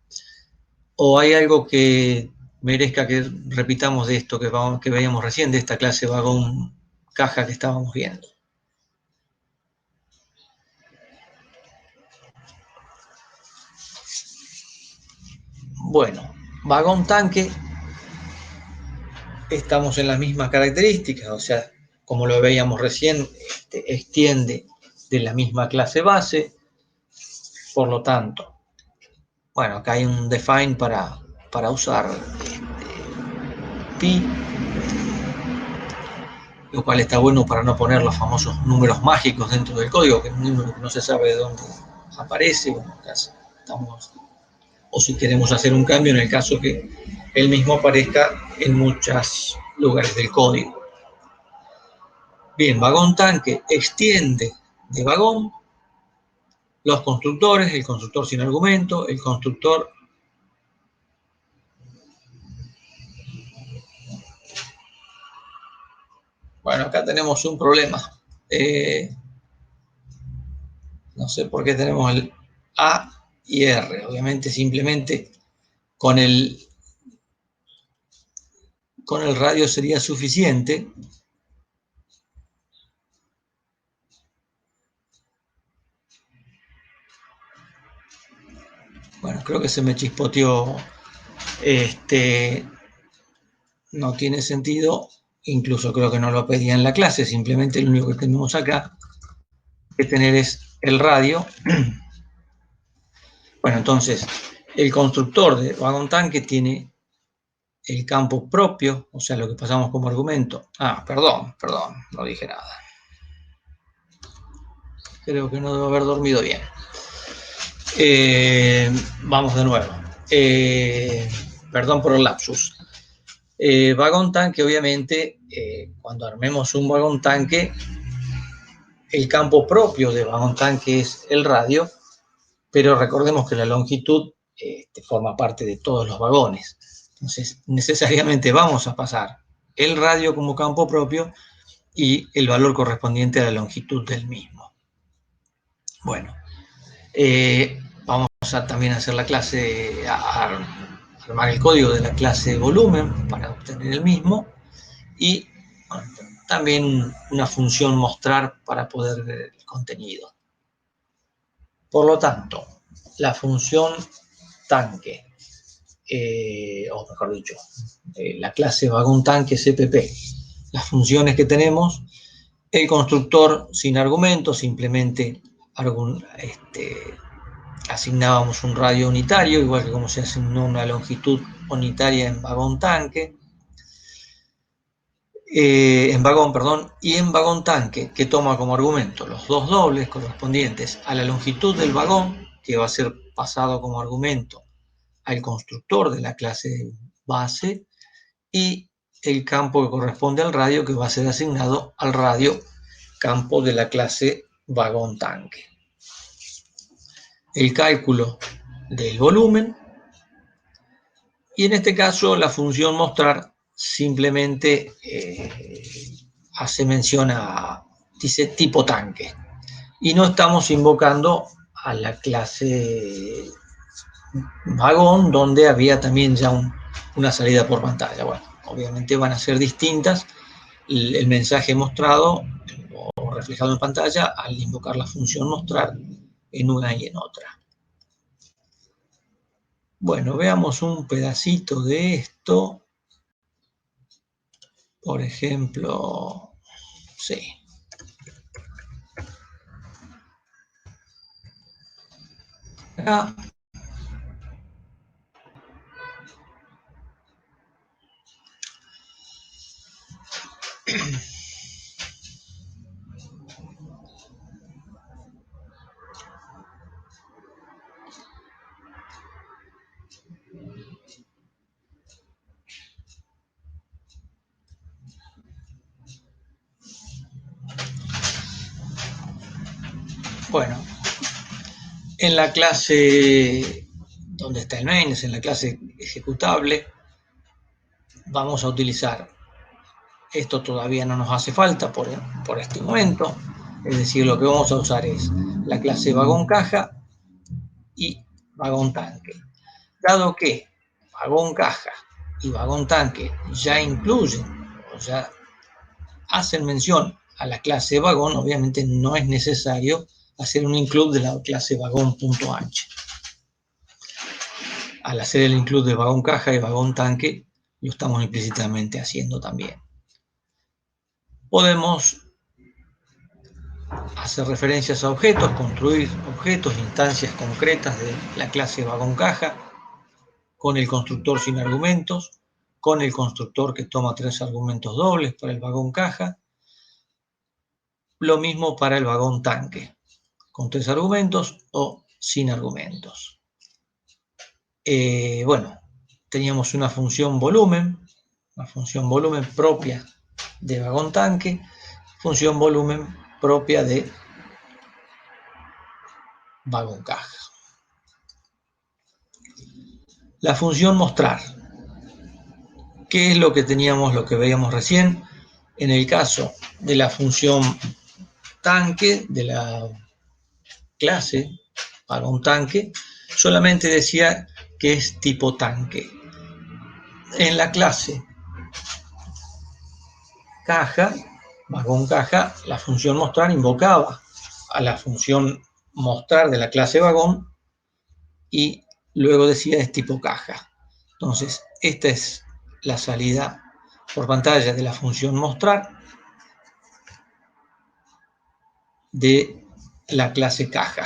o hay algo que merezca que repitamos de esto que veíamos recién, de esta clase vagón caja que estábamos viendo. Bueno, vagón tanque, estamos en las mismas características, o sea, como lo veíamos recién, extiende de la misma clase base, por lo tanto, bueno, acá hay un define para usar pi, lo cual está bueno para no poner los famosos números mágicos dentro del código, que es un número que no se sabe de dónde aparece, bueno, acá estamos, o si queremos hacer un cambio en el caso que él mismo aparezca en muchos lugares del código. Bien, vagón tanque extiende de vagón los constructores, el constructor sin argumento, el constructor bueno, acá tenemos un problema. No sé por qué tenemos el A y R. Obviamente simplemente con el radio sería suficiente. Bueno, creo que se me chispoteó. No tiene sentido. Incluso creo que no lo pedía en la clase. Simplemente lo único que tenemos acá que tener es el radio. Bueno, entonces el constructor de vagón tanque tiene el campo propio, o sea, lo que pasamos como argumento. Ah, perdón, no dije nada. Creo que no debo haber dormido bien. Vamos de nuevo. Perdón por el lapsus. Vagón tanque, obviamente, cuando armemos un vagón tanque, el campo propio de vagón tanque es el radio, pero recordemos que la longitud forma parte de todos los vagones. Entonces, necesariamente vamos a pasar el radio como campo propio y el valor correspondiente a la longitud del mismo. Bueno, vamos a también hacer la clase, a armar el código de la clase volumen para obtener el mismo y bueno, también una función mostrar para poder ver el contenido. Por lo tanto, la función tanque, o mejor dicho, la clase vagón tanque CPP, las funciones que tenemos, el constructor sin argumento, simplemente asignábamos un radio unitario, igual que como se asignó una longitud unitaria en vagón tanque, en vagón, perdón, y en vagón tanque, que toma como argumento los dos dobles correspondientes a la longitud del vagón, que va a ser pasado como argumento al constructor de la clase base, y el campo que corresponde al radio, que va a ser asignado al radio campo de la clase vagón tanque. El cálculo del volumen, y en este caso la función mostrar simplemente hace mención a, dice tipo tanque, y no estamos invocando a la clase vagón, donde había también ya una salida por pantalla. Bueno, obviamente van a ser distintas el mensaje mostrado o reflejado en pantalla al invocar la función mostrar en una y en otra. Bueno, veamos un pedacito de esto. Por ejemplo, sí. Acá. Bueno, en la clase donde está el main, es en la clase ejecutable, vamos a utilizar, esto todavía no nos hace falta por este momento, es decir, lo que vamos a usar es la clase vagón caja y vagón tanque. Dado que vagón caja y vagón tanque ya incluyen o ya hacen mención a la clase vagón, obviamente no es necesario hacer un include de la clase vagón.h. Al hacer el include de vagón caja y vagón tanque, lo estamos implícitamente haciendo también. Podemos hacer referencias a objetos, construir objetos, instancias concretas de la clase vagón caja, con el constructor sin argumentos, con el constructor que toma 3 argumentos dobles para el vagón caja, lo mismo para el vagón tanque, con 3 argumentos o sin argumentos. Bueno, teníamos una función volumen propia de vagón tanque, función volumen propia de vagón caja. La función mostrar. ¿Qué es lo que teníamos, lo que veíamos recién? En el caso de la función tanque, de la clase vagón tanque, solamente decía que es tipo tanque. En la clase caja, vagón caja, la función mostrar invocaba a la función mostrar de la clase vagón y luego decía es tipo caja. Entonces, esta es la salida por pantalla de la función mostrar de la clase caja.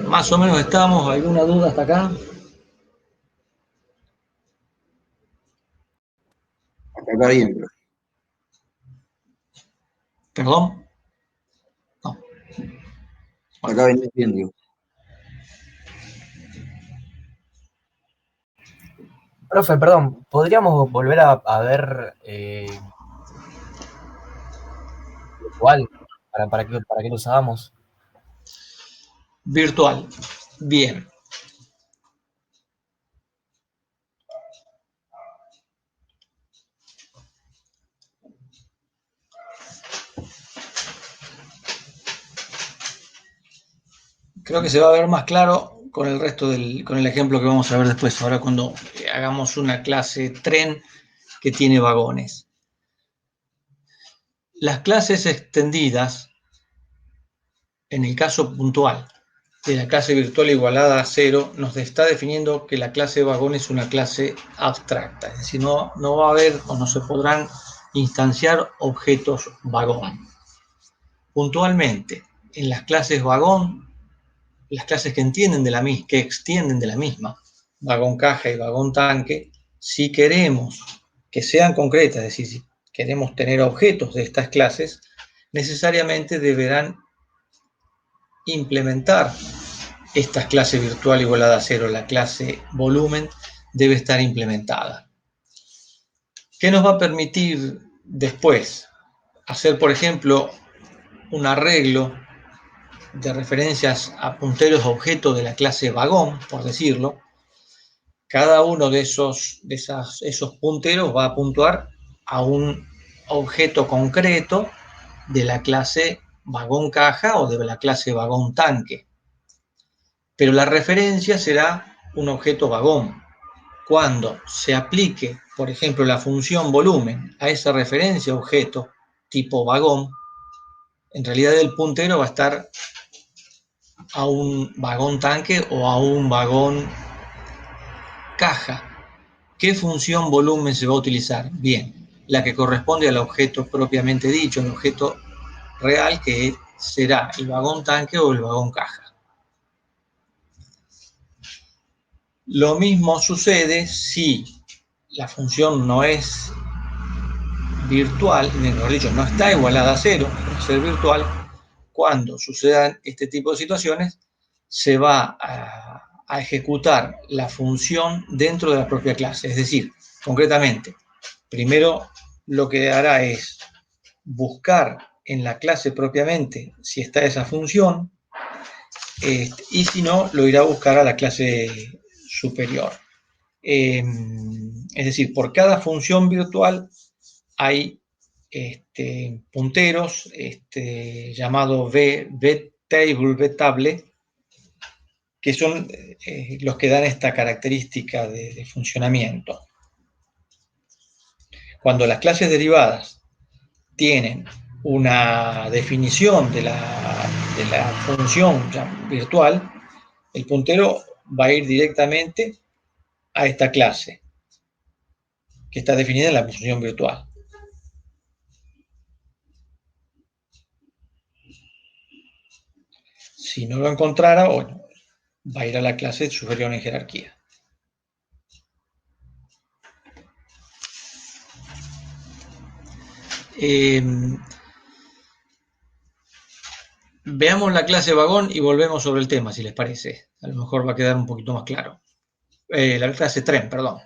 Más o menos estamos, ¿alguna duda hasta acá? Hasta acá bien, profe. ¿Perdón? No. Acá venía bien, digo. Profe, perdón, ¿podríamos volver a ver virtual? ¿Para qué lo usábamos? Virtual. Bien. Creo que se va a ver más claro con el resto con el ejemplo que vamos a ver después, ahora cuando hagamos una clase tren que tiene vagones. Las clases extendidas, en el caso puntual de la clase virtual igualada a 0, nos está definiendo que la clase vagón es una clase abstracta, es decir, no va a haber o no se podrán instanciar objetos vagón. Puntualmente, en las clases vagón, las clases que extienden de la misma, vagón caja y vagón tanque, si queremos que sean concretas, es decir, si queremos tener objetos de estas clases, necesariamente deberán implementar esta clase virtual igualada a 0, la clase volumen debe estar implementada. ¿Qué nos va a permitir después? Hacer, por ejemplo, un arreglo de referencias a punteros objetos de la clase vagón, por decirlo. Cada uno de esos punteros va a puntuar a un objeto concreto de la clase vagón caja o de la clase vagón tanque. Pero la referencia será un objeto vagón. Cuando se aplique, por ejemplo, la función volumen a esa referencia objeto tipo vagón, en realidad el puntero va a estar a un vagón tanque o a un vagón caja. ¿Qué función volumen se va a utilizar? Bien, la que corresponde al objeto propiamente dicho, el objeto real, que será el vagón tanque o el vagón caja. Lo mismo sucede si la función no es virtual, mejor dicho, no está igualada a 0, va a ser virtual. Cuando sucedan este tipo de situaciones, se va a ejecutar la función dentro de la propia clase. Es decir, concretamente, primero lo que hará es buscar en la clase propiamente si está esa función, y si no, lo irá a buscar a la clase superior. Es decir, por cada función virtual hay punteros llamados vtable, que son los que dan esta característica de funcionamiento. Cuando las clases derivadas tienen una definición de la función virtual, el puntero va a ir directamente a esta clase, que está definida en la función virtual. Si no lo encontrara, bueno, va a ir a la clase superior en jerarquía. Veamos la clase vagón y volvemos sobre el tema, si les parece. A lo mejor va a quedar un poquito más claro. La clase tren, perdón.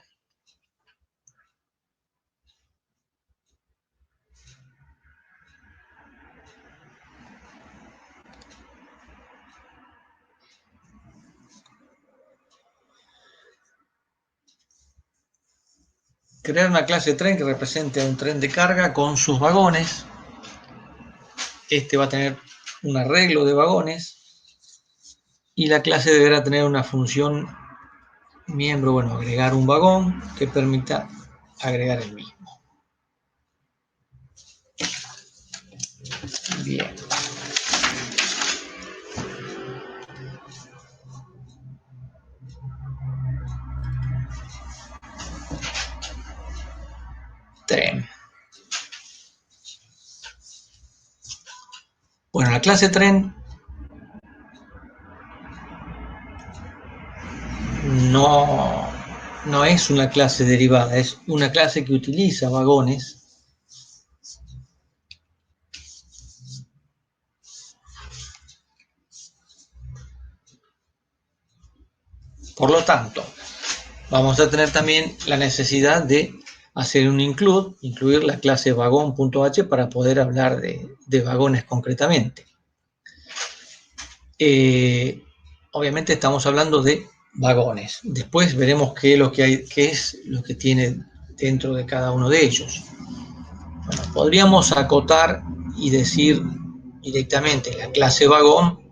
Crear una clase tren que represente a un tren de carga con sus vagones. Este va a tener un arreglo de vagones y la clase deberá tener una función miembro, bueno, agregar un vagón que permita agregar el mismo. Bien. Tren. Bueno, la clase tren no es una clase derivada, es una clase que utiliza vagones por lo tanto, vamos a tener también la necesidad de hacer un incluir la clase vagón.h para poder hablar de vagones concretamente. Obviamente estamos hablando de vagones. Después veremos qué es lo que tiene dentro de cada uno de ellos. Bueno, podríamos acotar y decir directamente la clase vagón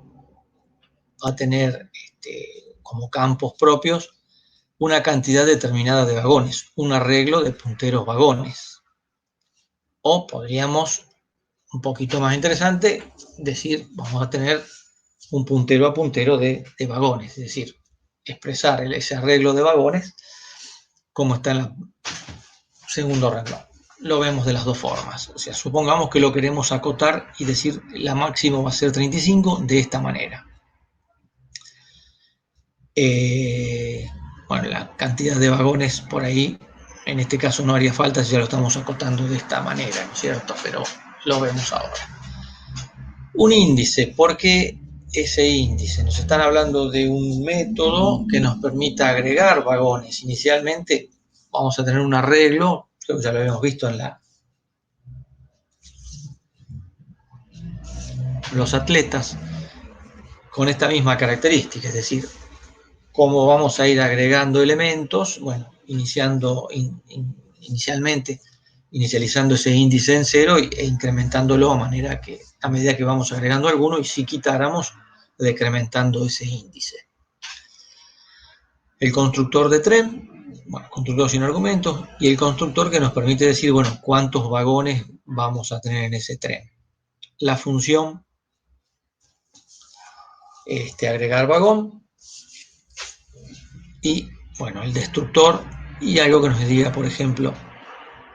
va a tener como campos propios una cantidad determinada de vagones, un arreglo de punteros vagones. O podríamos, un poquito más interesante, decir, vamos a tener un puntero a puntero de vagones, es decir, expresar ese arreglo de vagones como está en el segundo renglón. Lo vemos de las dos formas. O sea, supongamos que lo queremos acotar y decir la máxima va a ser 35 de esta manera. Bueno, la cantidad de vagones por ahí, en este caso no haría falta si ya lo estamos acotando de esta manera, ¿no es cierto? Pero lo vemos ahora. Un índice, ¿por qué ese índice? Nos están hablando de un método que nos permita agregar vagones. Inicialmente vamos a tener un arreglo, creo que ya lo habíamos visto en los atletas, con esta misma característica, es decir, cómo vamos a ir agregando elementos, bueno, inicializando ese índice en 0 e incrementándolo a medida que vamos agregando alguno, y si quitáramos, decrementando ese índice. El constructor de tren, bueno, constructor sin argumentos, y el constructor que nos permite decir, bueno, cuántos vagones vamos a tener en ese tren. La función, agregar vagón, y, bueno, el destructor, y algo que nos diga, por ejemplo,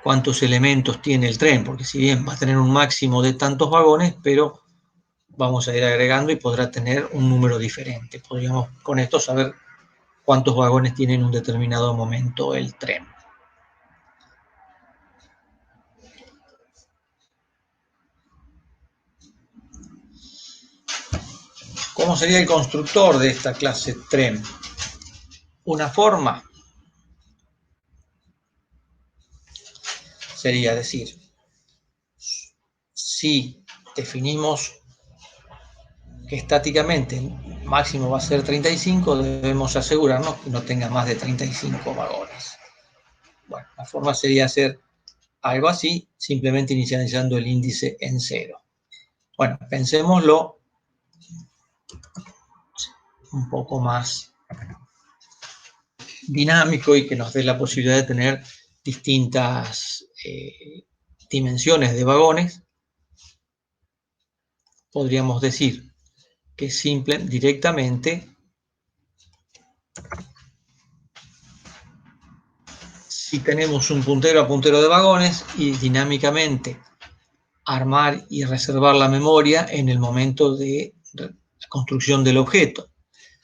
cuántos elementos tiene el tren, porque si bien va a tener un máximo de tantos vagones, pero vamos a ir agregando y podrá tener un número diferente. Podríamos con esto saber cuántos vagones tiene en un determinado momento el tren. ¿Cómo sería el constructor de esta clase tren? Una forma sería decir, si definimos que estáticamente máximo va a ser 35, debemos asegurarnos que no tenga más de 35 vagones. Bueno, la forma sería hacer algo así, simplemente inicializando el índice en 0. Bueno, pensémoslo un poco más dinámico y que nos dé la posibilidad de tener distintas dimensiones de vagones. Podríamos decir que directamente si tenemos un puntero a puntero de vagones y dinámicamente armar y reservar la memoria en el momento de la construcción del objeto.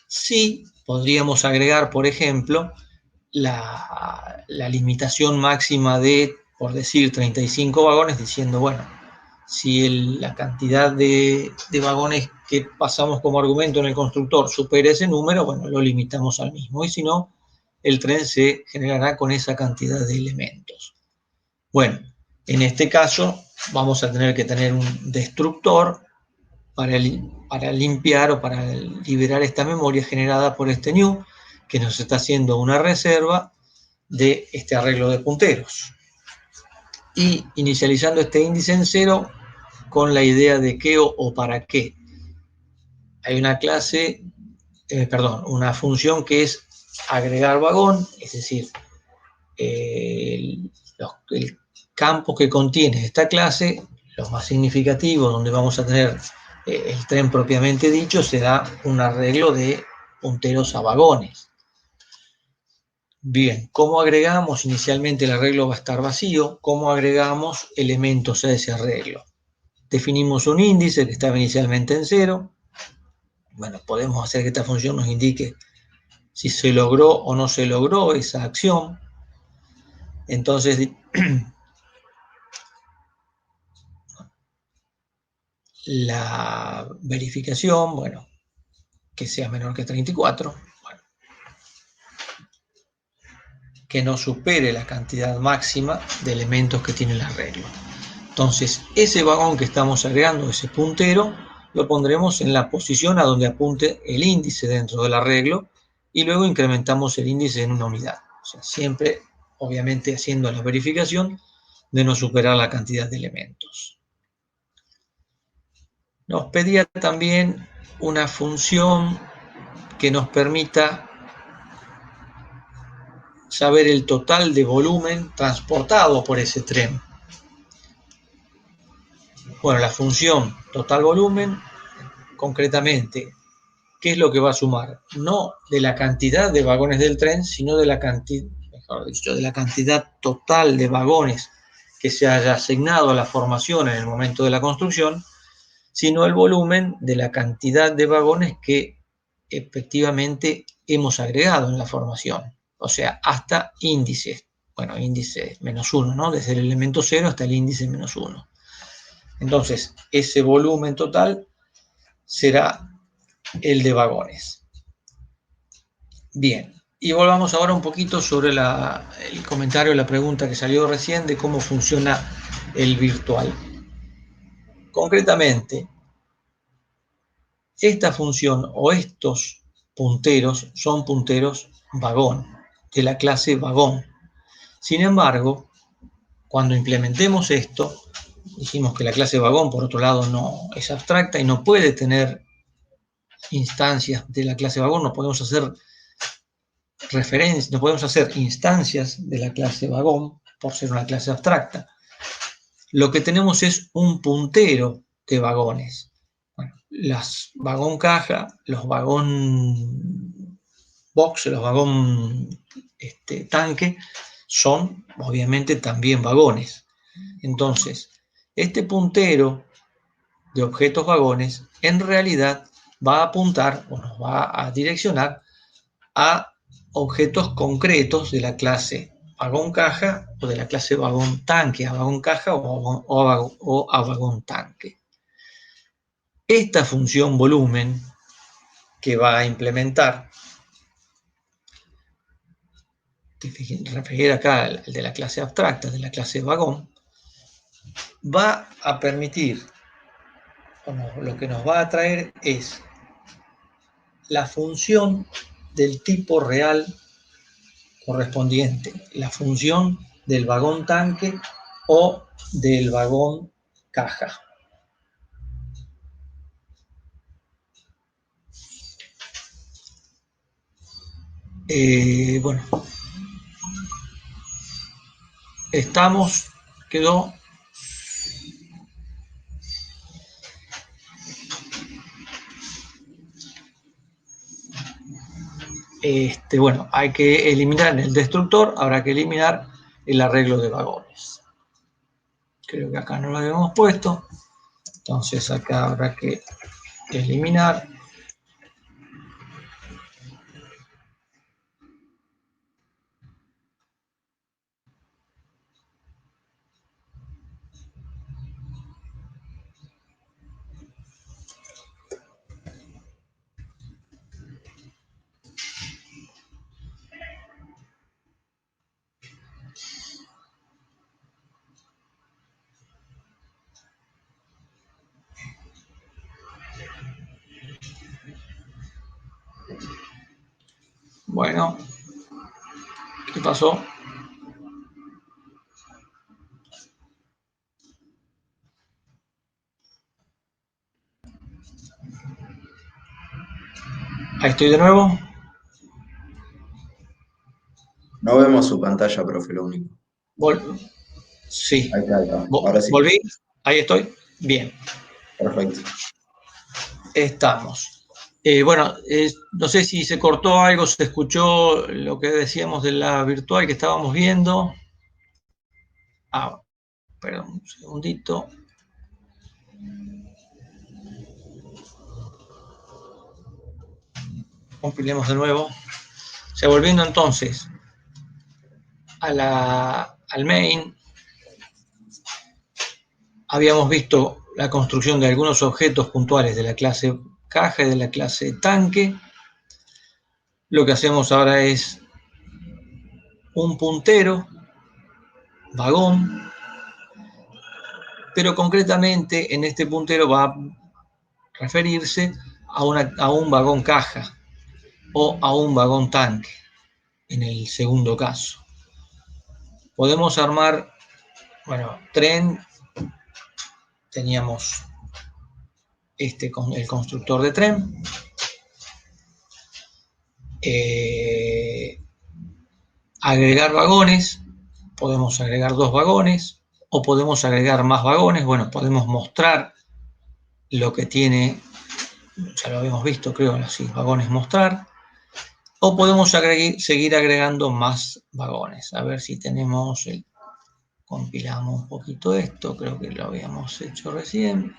Sí, podríamos agregar, por ejemplo, la limitación máxima de, por decir, 35 vagones, diciendo, bueno, si la cantidad de vagones que pasamos como argumento en el constructor supera ese número, bueno, lo limitamos al mismo, y si no, el tren se generará con esa cantidad de elementos. Bueno, en este caso vamos a tener que tener un destructor para limpiar o para liberar esta memoria generada por este new, que nos está haciendo una reserva de este arreglo de punteros. Y inicializando este índice en 0 con la idea de qué o para qué. Hay una clase, una función que es agregar vagón, es decir, el campo que contiene esta clase, los más significativos, donde vamos a tener el tren propiamente dicho, será un arreglo de punteros a vagones. Bien, ¿cómo agregamos? Inicialmente el arreglo va a estar vacío. ¿Cómo agregamos elementos a ese arreglo? Definimos un índice que estaba inicialmente en 0. Bueno, podemos hacer que esta función nos indique si se logró o no se logró esa acción. Entonces, la verificación, bueno, que sea menor que 34, bueno, que no supere la cantidad máxima de elementos que tiene el arreglo. Entonces, ese vagón que estamos agregando, ese puntero, lo pondremos en la posición a donde apunte el índice dentro del arreglo y luego incrementamos el índice en una unidad. O sea, siempre, obviamente, haciendo la verificación de no superar la cantidad de elementos. Nos pedía también una función que nos permita saber el total de volumen transportado por ese tren. Bueno, la función total volumen, concretamente, ¿qué es lo que va a sumar? No de la cantidad de vagones del tren, sino de la cantidad, mejor dicho, de la cantidad total de vagones que se haya asignado a la formación en el momento de la construcción, sino el volumen de la cantidad de vagones que efectivamente hemos agregado en la formación. O sea, hasta índices. Bueno, índice -1, ¿no? Desde el elemento 0 hasta el índice -1. Entonces, ese volumen total será el de vagones. Bien, y volvamos ahora un poquito sobre el comentario, la pregunta que salió recién de cómo funciona el virtual. Concretamente, esta función o estos punteros son punteros vagón, de la clase vagón. Sin embargo, cuando implementemos esto, dijimos que la clase vagón, por otro lado, no es abstracta y no puede tener instancias de la clase vagón, no podemos hacer referencias, no podemos hacer instancias de la clase vagón por ser una clase abstracta. Lo que tenemos es un puntero de vagones. Bueno, las vagón caja, los vagón box, los vagón tanque, son obviamente también vagones. Entonces, este puntero de objetos vagones en realidad va a apuntar o nos va a direccionar a objetos concretos de la clase vagón caja o de la clase vagón tanque, a vagón caja o a vagón tanque. Esta función volumen que va a implementar, que refiere acá al de la clase abstracta, de la clase vagón, va a permitir, lo que nos va a traer es la función del tipo real correspondiente, la función del vagón tanque o del vagón caja. Bueno, quedó. Bueno, hay que eliminar el destructor, habrá que eliminar el arreglo de vagones. Creo que acá no lo habíamos puesto, entonces acá habrá que eliminar. Bueno, ¿qué pasó? Ahí estoy de nuevo. No vemos su pantalla, profe, lo único. Sí. Ahí está. Ahora sí. ¿Volví? Ahí estoy. Bien. Perfecto. Estamos. Bueno, no sé si se cortó algo, se escuchó lo que decíamos de la virtual que estábamos viendo. Perdón, un segundito. Compilemos de nuevo. O sea, volviendo entonces al main, habíamos visto la construcción de algunos objetos puntuales de la clase caja y de la clase tanque. Lo que hacemos ahora es un puntero, vagón, pero concretamente en este puntero va a referirse a un vagón caja o a un vagón tanque, en el segundo caso. Podemos armar, bueno, tren, teníamos con el constructor de tren, agregar vagones, podemos agregar 2 vagones o podemos agregar más vagones. Bueno, podemos mostrar lo que tiene, ya lo habíamos visto, creo, así, vagones mostrar, o podemos seguir agregando más vagones. A ver si tenemos compilamos un poquito esto, creo que lo habíamos hecho recién.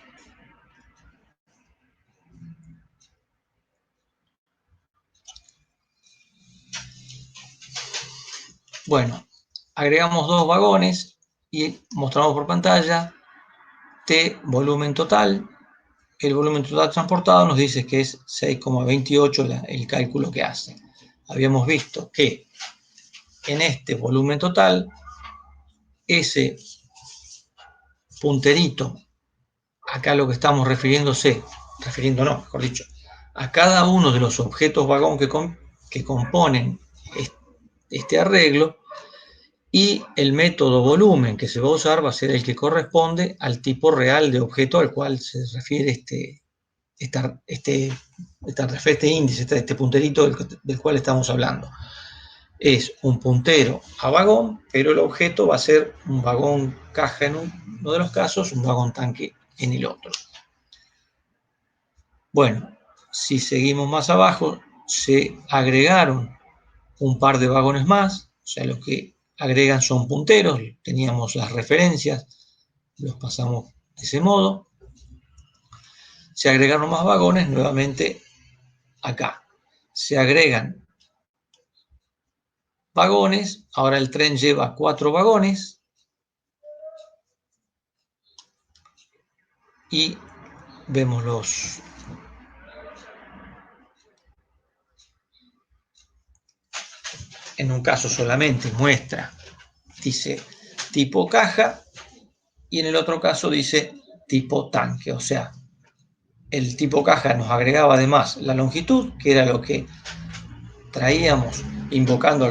Bueno, agregamos 2 vagones y mostramos por pantalla T volumen total. El volumen total transportado nos dice que es 6,28 el cálculo que hace. Habíamos visto que en este volumen total, ese punterito, acá lo que estamos refiriéndonos, mejor dicho, a cada uno de los objetos vagón que componen este arreglo, y el método volumen que se va a usar va a ser el que corresponde al tipo real de objeto al cual se refiere este índice, este punterito del cual estamos hablando. Es un puntero a vagón, pero el objeto va a ser un vagón caja en uno de los casos, un vagón tanque en el otro. Bueno, si seguimos más abajo, se agregaron un par de vagones más, o sea, los que agregan son punteros, teníamos las referencias, los pasamos de ese modo. Se agregaron más vagones, nuevamente acá. Se agregan vagones, ahora el tren lleva 4 vagones y vemos los... En un caso solamente muestra, dice tipo caja, y en el otro caso dice tipo tanque, o sea, el tipo caja nos agregaba además la longitud, que era lo que traíamos invocando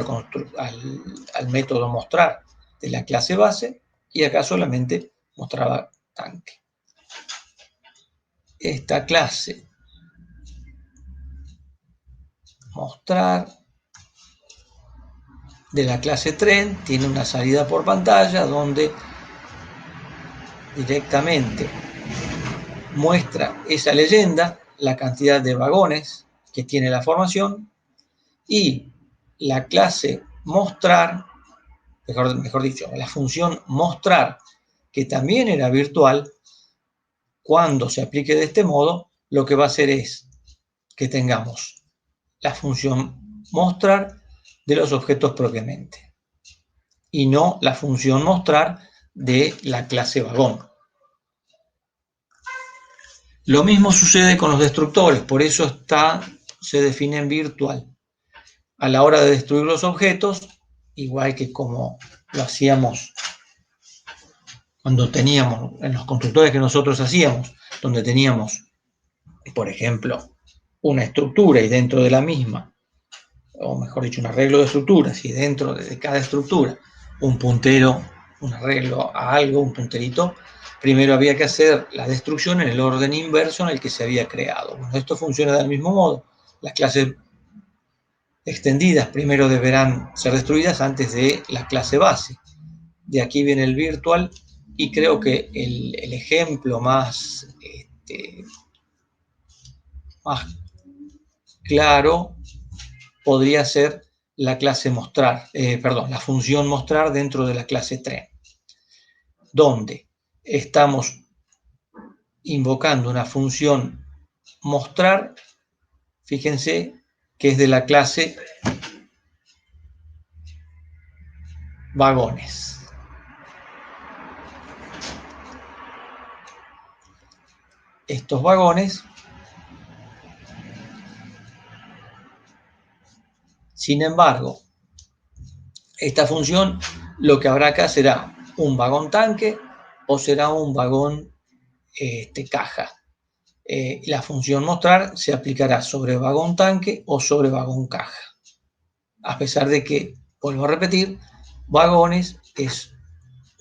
al método mostrar de la clase base, y acá solamente mostraba tanque. Esta clase mostrar de la clase tren tiene una salida por pantalla donde directamente muestra esa leyenda, la cantidad de vagones que tiene la formación, y la clase mostrar, mejor dicho, la función mostrar, que también era virtual, cuando se aplique de este modo, lo que va a hacer es que tengamos la función mostrar de los objetos propiamente, y no la función mostrar de la clase vagón. Lo mismo sucede con los destructores, por eso se define en virtual. A la hora de destruir los objetos, igual que como lo hacíamos cuando teníamos, en los constructores que nosotros hacíamos, donde teníamos, por ejemplo, una estructura y dentro de la misma, o mejor dicho, un arreglo de estructuras, y dentro de cada estructura un puntero, un arreglo a algo, un punterito, primero había que hacer la destrucción en el orden inverso en el que se había creado. Bueno, esto funciona del mismo modo. Las clases extendidas primero deberán ser destruidas antes de la clase base. De aquí viene el virtual, y creo que el ejemplo más claro podría ser la clase mostrar, la función mostrar dentro de la clase tren, donde estamos invocando una función mostrar, fíjense que es de la clase vagones. Estos vagones, sin embargo, esta función lo que habrá acá será un vagón tanque o será un vagón caja. La función mostrar se aplicará sobre vagón tanque o sobre vagón caja. A pesar de que, vuelvo a repetir, vagones es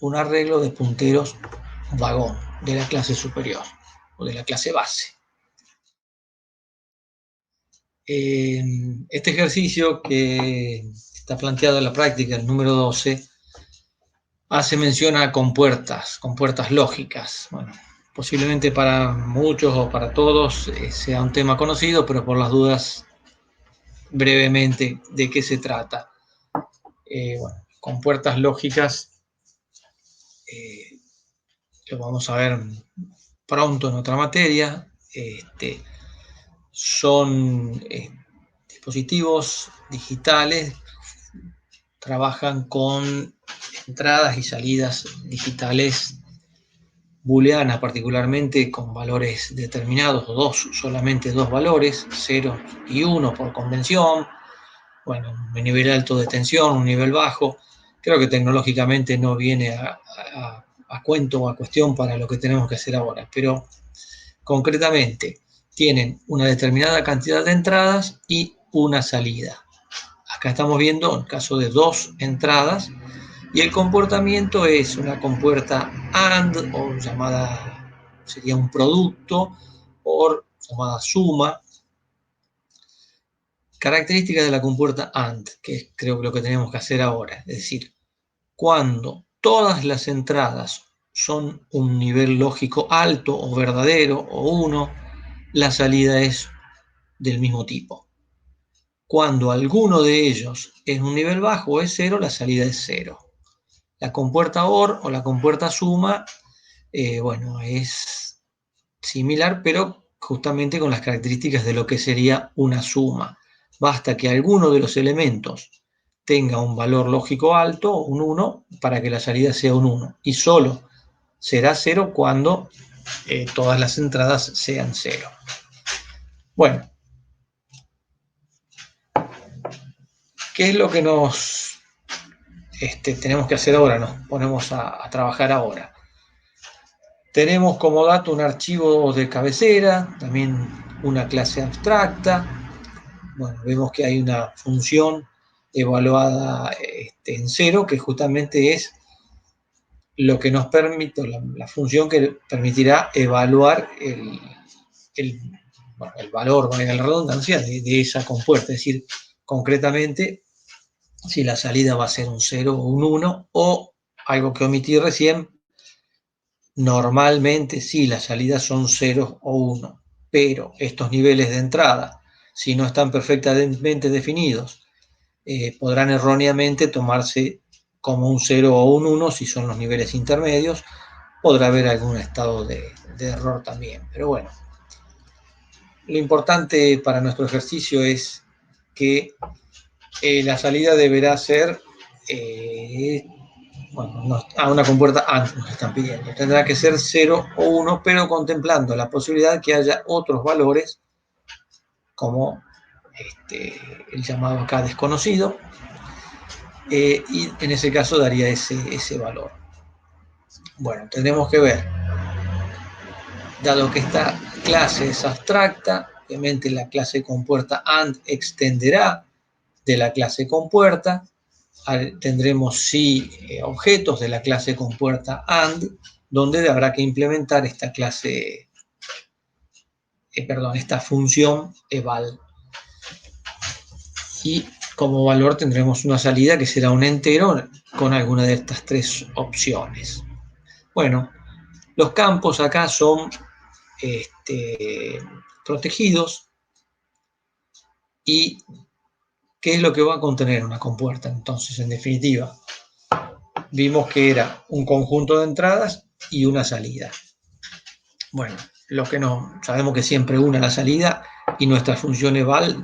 un arreglo de punteros vagón de la clase superior o de la clase base. Este ejercicio que está planteado en la práctica, el número 12, hace mención a compuertas lógicas. Bueno, posiblemente para muchos o para todos sea un tema conocido, pero por las dudas, brevemente, ¿de qué se trata? Bueno, compuertas lógicas lo vamos a ver pronto en otra materia. Son dispositivos digitales, trabajan con entradas y salidas digitales booleanas, particularmente con valores determinados, solamente dos valores, 0 y 1 por convención. Bueno, un nivel alto de tensión, un nivel bajo. Creo que tecnológicamente no viene a cuento o a cuestión para lo que tenemos que hacer ahora, pero concretamente tienen una determinada cantidad de entradas y una salida. Acá estamos viendo el caso de dos entradas, y el comportamiento es una compuerta AND, o llamada, sería un producto, o llamada suma. Características de la compuerta AND, que es creo que lo que tenemos que hacer ahora, es decir, cuando todas las entradas son un nivel lógico alto o verdadero o 1, la salida es del mismo tipo. Cuando alguno de ellos es un nivel bajo o es 0, la salida es 0. La compuerta OR o la compuerta suma, bueno, es similar, pero justamente con las características de lo que sería una suma. Basta que alguno de los elementos tenga un valor lógico alto, un 1, para que la salida sea un 1. Y solo será 0 cuando todas las entradas sean 0. Bueno, ¿qué es lo que nos tenemos que hacer ahora? Nos ponemos a trabajar ahora. Tenemos como dato un archivo de cabecera, también una clase abstracta. Bueno, vemos que hay una función evaluada en 0, que justamente es lo que nos permite, la función que permitirá evaluar el valor, valga la redundancia, de esa compuerta. Es decir, concretamente, si la salida va a ser un 0 o un 1, o algo que omití recién, normalmente sí, las salidas son 0 o 1, pero estos niveles de entrada, si no están perfectamente definidos, podrán erróneamente tomarse como un 0 o un 1 si son los niveles intermedios. Podrá haber algún estado de error también, pero bueno. Lo importante para nuestro ejercicio es que la salida deberá ser una compuerta AND nos están pidiendo. Tendrá que ser 0 o 1, pero contemplando la posibilidad que haya otros valores, como el llamado acá desconocido, y en ese caso daría ese valor. Bueno, tendremos que ver, dado que esta clase es abstracta, obviamente la clase compuerta AND extenderá de la clase compuerta. Tendremos sí objetos de la clase compuerta AND, donde habrá que implementar esta clase, esta función eval. Y como valor tendremos una salida que será un entero con alguna de estas tres opciones. Bueno, los campos acá son protegidos. ¿Y qué es lo que va a contener una compuerta? Entonces, en definitiva, vimos que era un conjunto de entradas y una salida. Bueno, lo que no sabemos que siempre una la salida, y nuestra función eval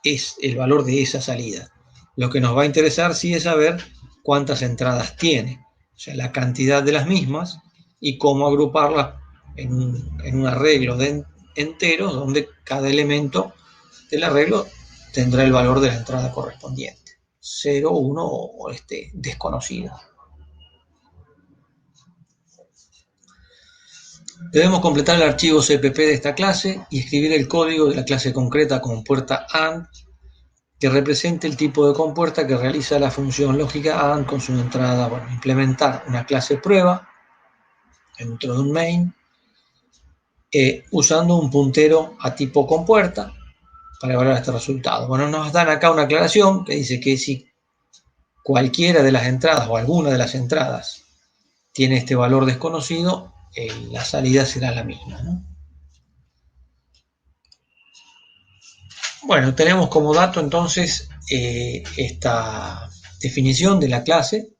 es el valor de esa salida. Lo que nos va a interesar sí es saber cuántas entradas tiene, o sea, la cantidad de las mismas y cómo agruparlas en un arreglo de enteros donde cada elemento del arreglo tendrá el valor de la entrada correspondiente, 0, 1 o desconocido. Debemos completar el archivo CPP de esta clase y escribir el código de la clase concreta compuerta AND que represente el tipo de compuerta que realiza la función lógica AND con su entrada. Bueno, implementar una clase prueba dentro de un main usando un puntero a tipo compuerta para evaluar este resultado. Bueno, nos dan acá una aclaración que dice que si cualquiera de las entradas o alguna de las entradas tiene este valor desconocido, la salida será la misma, ¿no? Bueno, tenemos como dato entonces esta definición de la clase.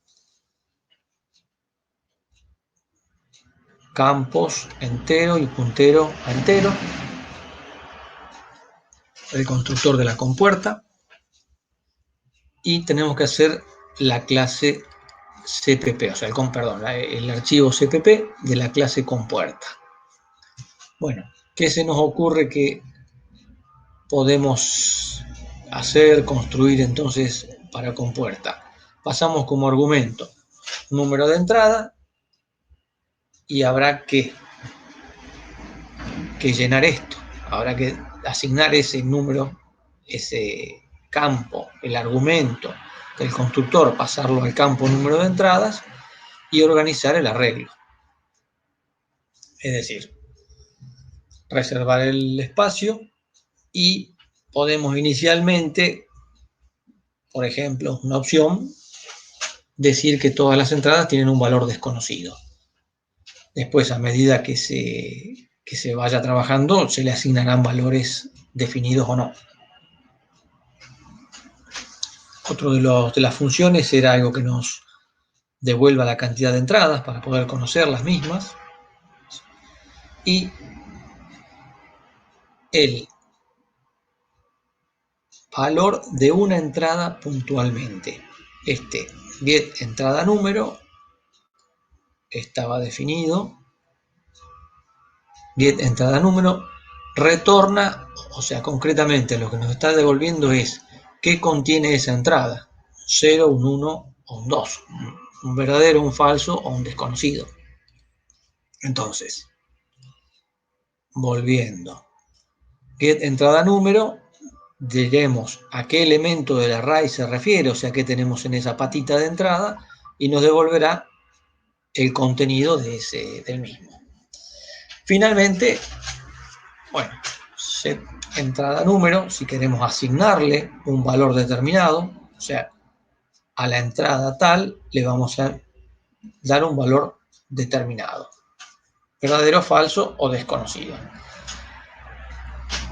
Campos entero y puntero a entero. El constructor de la compuerta. Y tenemos que hacer la clase CPP, o sea, el archivo CPP de la clase compuerta. Bueno, ¿qué se nos ocurre que podemos hacer, construir entonces para compuerta? Pasamos como argumento número de entrada y habrá que llenar esto. Habrá que asignar ese número, ese campo, el argumento del constructor, pasarlo al campo número de entradas y organizar el arreglo. Es decir, reservar el espacio y podemos inicialmente, por ejemplo, una opción, decir que todas las entradas tienen un valor desconocido. Después, a medida que se vaya trabajando, se le asignarán valores definidos o no. Otro de las funciones era algo que nos devuelva la cantidad de entradas para poder conocer las mismas. Y el valor de una entrada puntualmente. Get entrada número estaba definido. Get entrada número retorna, o sea, concretamente lo que nos está devolviendo es qué contiene esa entrada. 0, un 1 o un 2. Un verdadero, un falso o un desconocido. Entonces, volviendo. Get entrada número, diremos a qué elemento del array se refiere, o sea, qué tenemos en esa patita de entrada, y nos devolverá el contenido del mismo. Finalmente, bueno, set entrada número, si queremos asignarle un valor determinado, o sea, a la entrada tal le vamos a dar un valor determinado, verdadero, falso o desconocido.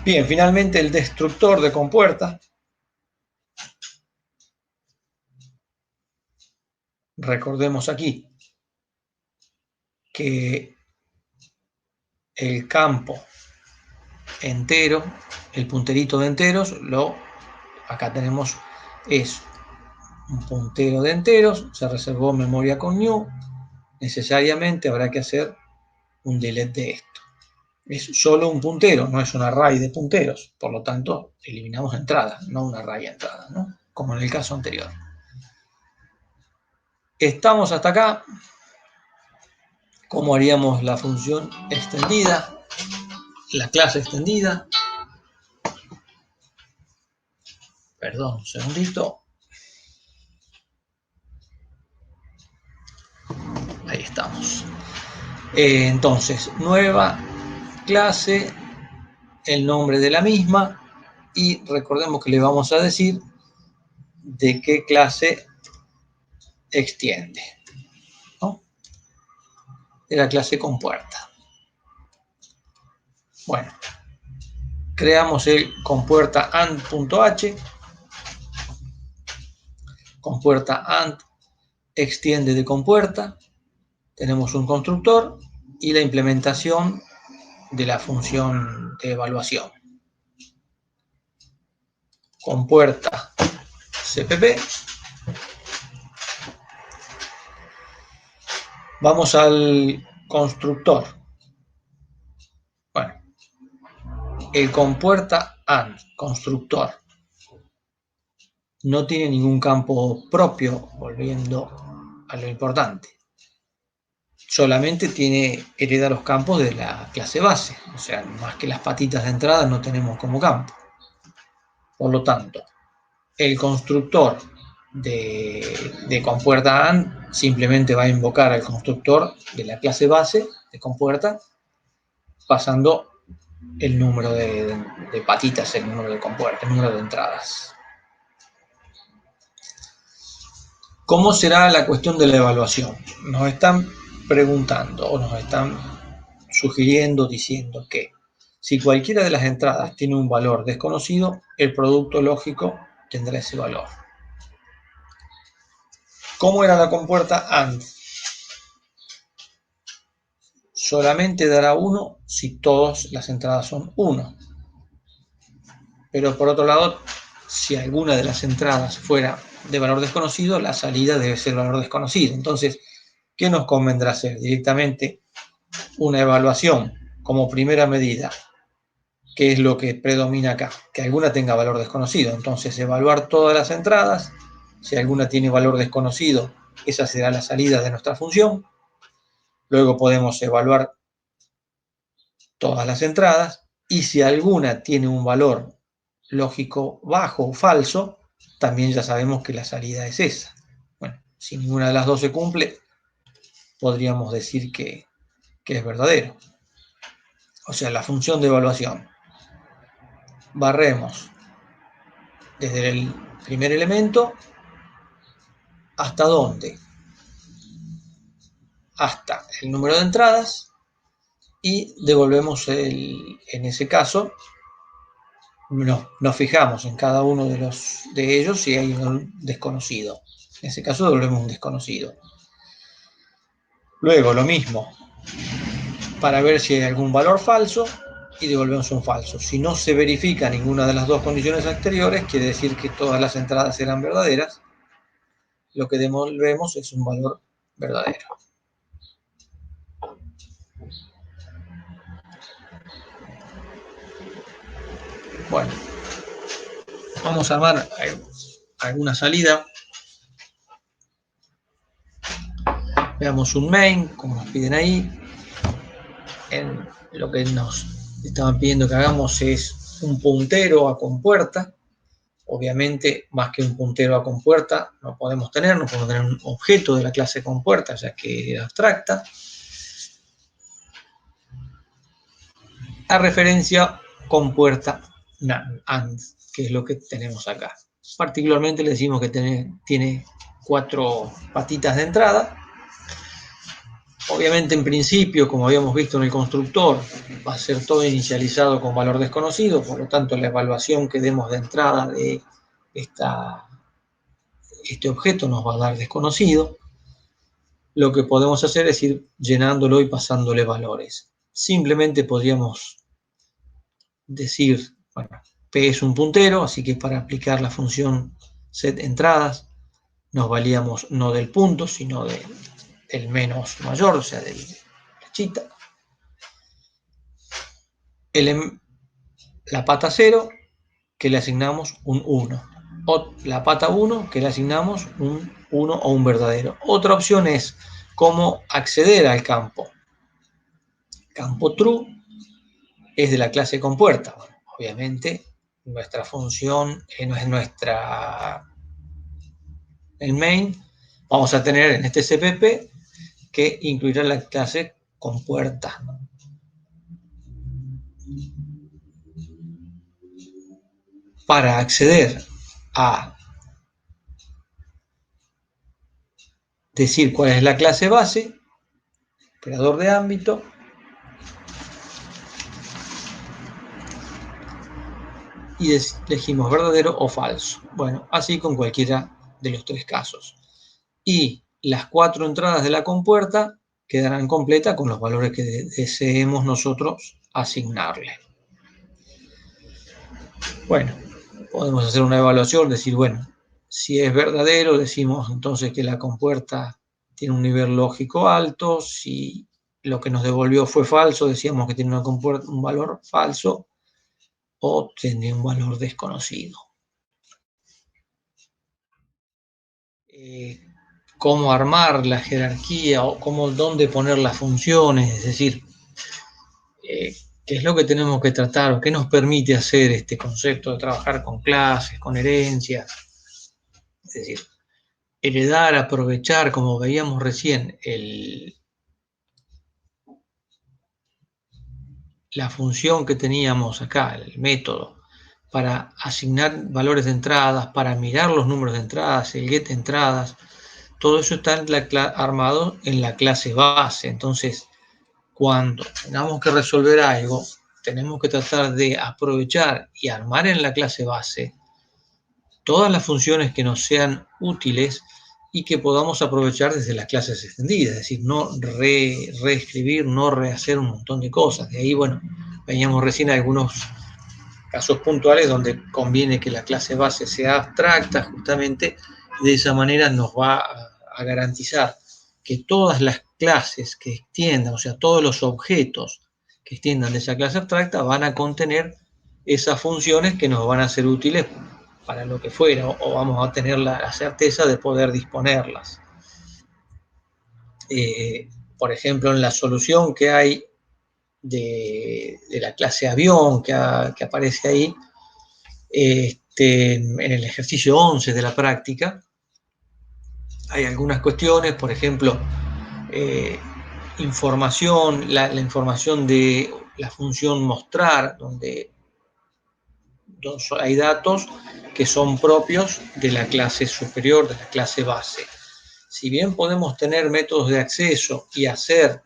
Bien, finalmente el destructor de compuerta. Recordemos aquí que el campo entero, el punterito de enteros, acá tenemos, es un puntero de enteros, se reservó memoria con new, necesariamente habrá que hacer un delete de esto. Es solo un puntero, no es un array de punteros, por lo tanto eliminamos entradas, no un array de entradas, ¿no? Como en el caso anterior. Estamos hasta acá. ¿Cómo haríamos la función extendida? La clase extendida. Perdón, un segundito. Ahí estamos. Entonces, nueva clase, el nombre de la misma, y recordemos que le vamos a decir de qué clase extiende, ¿no? De la clase compuerta. Bueno, creamos el compuerta and.h, compuerta and extiende de compuerta, tenemos un constructor y la implementación de la función de evaluación. Compuerta cpp. Vamos al constructor. Bueno, el compuerta and constructor no tiene ningún campo propio, volviendo a lo importante. Solamente hereda los campos de la clase base, o sea, más que las patitas de entrada no tenemos como campo. Por lo tanto, el constructor de compuerta and simplemente va a invocar al constructor de la clase base de compuerta, pasando el número de patitas, el número de compuerta, el número de entradas. ¿Cómo será la cuestión de la evaluación? Nos están preguntando o nos están sugiriendo, diciendo que si cualquiera de las entradas tiene un valor desconocido, el producto lógico tendrá ese valor. ¿Cómo era la compuerta AND? Solamente dará 1 si todas las entradas son 1. Pero por otro lado, si alguna de las entradas fuera de valor desconocido, la salida debe ser valor desconocido. Entonces, ¿qué nos convendrá hacer? Directamente una evaluación como primera medida. ¿Qué es lo que predomina acá? Que alguna tenga valor desconocido. Entonces, evaluar todas las entradas. Si alguna tiene valor desconocido, esa será la salida de nuestra función. Luego podemos evaluar todas las entradas. Y si alguna tiene un valor lógico bajo o falso, también ya sabemos que la salida es esa. Bueno, si ninguna de las dos se cumple, podríamos decir que es verdadero. O sea, la función de evaluación. Barremos desde el primer elemento, ¿hasta dónde? Hasta el número de entradas, y devolvemos en ese caso, nos fijamos en cada uno de ellos si hay un desconocido. En ese caso devolvemos un desconocido. Luego lo mismo, para ver si hay algún valor falso, y devolvemos un falso. Si no se verifica ninguna de las dos condiciones anteriores, quiere decir que todas las entradas eran verdaderas. Lo que devolvemos es un valor verdadero. Bueno, vamos a armar alguna salida. Veamos un main, como nos piden ahí. lo que nos estaban pidiendo que hagamos es un puntero a compuerta. Obviamente, más que un puntero a compuerta no podemos tener un objeto de la clase compuerta, ya que es abstracta. A referencia compuerta AND, que es lo que tenemos acá. Particularmente le decimos que tiene 4 patitas de entrada. Obviamente, en principio, como habíamos visto en el constructor, va a ser todo inicializado con valor desconocido, por lo tanto, la evaluación que demos de entrada de este objeto nos va a dar desconocido. Lo que podemos hacer es ir llenándolo y pasándole valores. Simplemente podríamos decir, bueno, P es un puntero, así que para aplicar la función setEntradas nos valíamos no del punto, sino del menos mayor, o sea, de la flechita. La pata 0, que le asignamos un 1. O la pata 1, que le asignamos un 1 o un verdadero. Otra opción es cómo acceder al campo. Campo true es de la clase compuerta. Bueno, obviamente, nuestra función no es el main. Vamos a tener en este CPP que incluirá la clase compuerta. Para acceder a decir cuál es la clase base, operador de ámbito, y elegimos verdadero o falso. Bueno, así con cualquiera de los 3 casos. Y las 4 entradas de la compuerta quedarán completas con los valores que deseemos nosotros asignarle. Bueno, podemos hacer una evaluación, decir, bueno, si es verdadero, decimos entonces que la compuerta tiene un nivel lógico alto. Si lo que nos devolvió fue falso, decíamos que tiene un valor falso, o tiene un valor desconocido. Cómo armar la jerarquía o dónde poner las funciones, es decir, qué es lo que tenemos que tratar o qué nos permite hacer este concepto de trabajar con clases, con herencias. Es decir, heredar, aprovechar, como veíamos recién, la función que teníamos acá, el método, para asignar valores de entradas, para mirar los números de entradas, el get entradas, todo eso está armado en la clase base. Entonces, cuando tengamos que resolver algo, tenemos que tratar de aprovechar y armar en la clase base todas las funciones que nos sean útiles y que podamos aprovechar desde las clases extendidas, es decir, no reescribir, no rehacer un montón de cosas. De ahí, bueno, veíamos recién algunos casos puntuales donde conviene que la clase base sea abstracta, justamente de esa manera nos va a garantizar que todas las clases que extiendan, o sea, todos los objetos que extiendan de esa clase abstracta van a contener esas funciones que nos van a ser útiles para lo que fuera, o vamos a tener la certeza de poder disponerlas. Por ejemplo, en la solución que hay de la clase avión que aparece ahí, en el ejercicio 11 de la práctica, hay algunas cuestiones, por ejemplo, información, la información de la función mostrar, donde hay datos que son propios de la clase superior, de la clase base. Si bien podemos tener métodos de acceso y hacer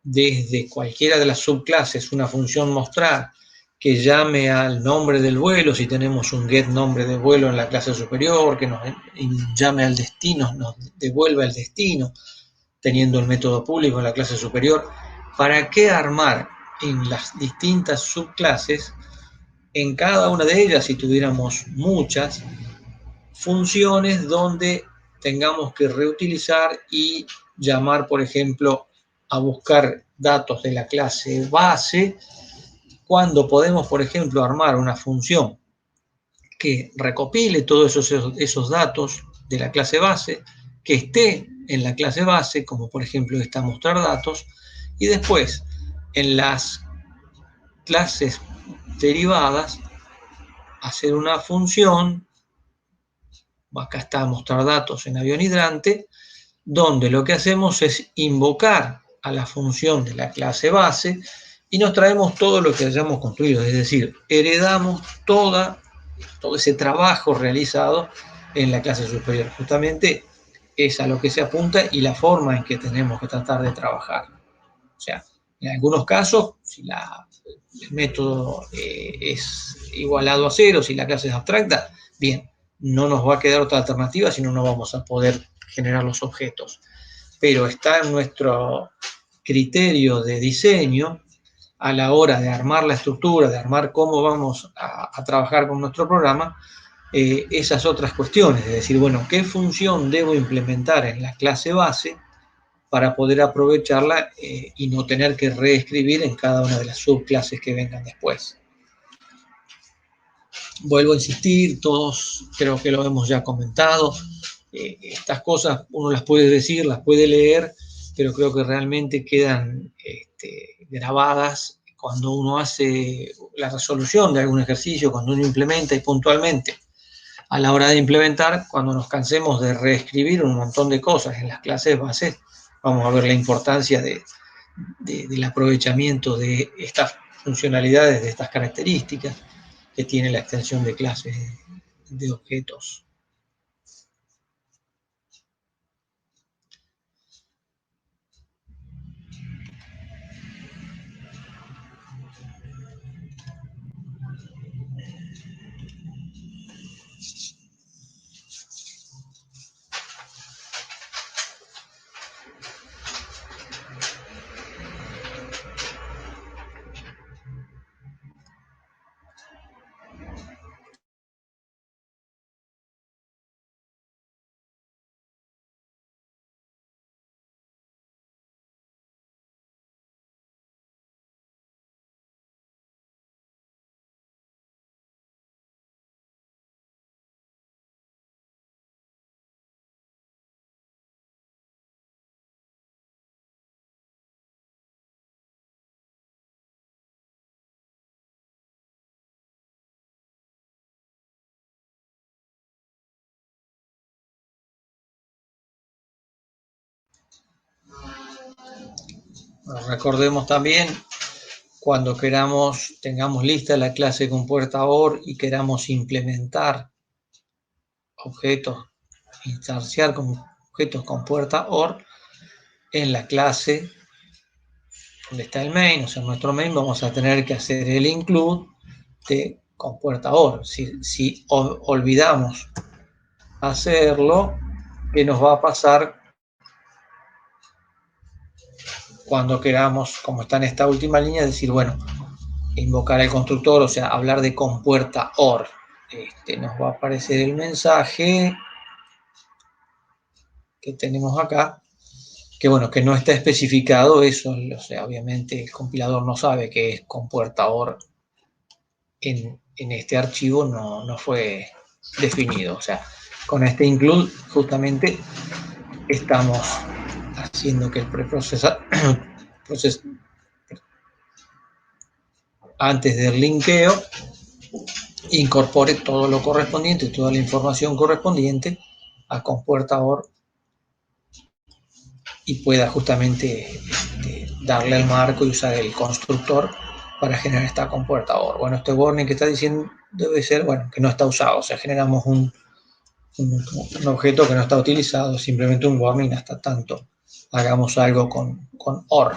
desde cualquiera de las subclases una función mostrar que llame al nombre del vuelo, si tenemos un get nombre de vuelo en la clase superior, que nos llame al destino, nos devuelva el destino, teniendo el método público en la clase superior, ¿para qué armar en las distintas subclases, en cada una de ellas, si tuviéramos muchas, funciones donde tengamos que reutilizar y llamar, por ejemplo, a buscar datos de la clase base, cuando podemos, por ejemplo, armar una función que recopile todos esos datos de la clase base, que esté en la clase base, como por ejemplo esta mostrar datos, Y después, en las clases derivadas, hacer una función, acá está mostrar datos en avión hidrante, donde lo que hacemos es invocar a la función de la clase base y nos traemos todo lo que hayamos construido, es decir, heredamos todo ese trabajo realizado en la clase superior. Justamente es a lo que se apunta y la forma en que tenemos que tratar de trabajar. O sea, en algunos casos, si el método es igualado a cero, si la clase es abstracta, bien, no nos va a quedar otra alternativa, sino no vamos a poder generar los objetos. Pero está en nuestro criterio de diseño a la hora de armar la estructura, de armar cómo vamos a trabajar con nuestro programa, esas otras cuestiones, es decir, bueno, ¿qué función debo implementar en la clase base para poder aprovecharla y no tener que reescribir en cada una de las subclases que vengan después? Vuelvo a insistir, todos creo que lo hemos ya comentado, estas cosas uno las puede decir, las puede leer, pero creo que realmente quedan grabadas cuando uno hace la resolución de algún ejercicio, cuando uno implementa y puntualmente a la hora de implementar, cuando nos cansemos de reescribir un montón de cosas en las clases bases, vamos a ver la importancia del aprovechamiento de estas funcionalidades, de estas características que tiene la extensión de clases de objetos. Recordemos también, cuando tengamos lista la clase compuerta OR y queramos implementar objetos, instanciar con objetos compuerta OR, en la clase donde está el main, o sea, en nuestro main vamos a tener que hacer el include de compuerta OR. Si olvidamos hacerlo, ¿qué nos va a pasar cuando queramos, como está en esta última línea, decir, bueno, invocar el constructor, o sea, hablar de compuerta OR? Nos va a aparecer el mensaje que tenemos acá, que bueno, que no está especificado eso, o sea, obviamente el compilador no sabe que es compuerta OR en este archivo, no fue definido. O sea, con este include justamente estamos haciendo que el preprocesador antes del linkeo incorpore todo lo correspondiente, toda la información correspondiente a compuerta OR y pueda justamente darle al marco y usar el constructor para generar esta compuerta OR. Bueno, este warning que está diciendo debe ser, bueno, que no está usado, o sea, generamos un objeto que no está utilizado, simplemente un warning hasta tanto hagamos algo con OR.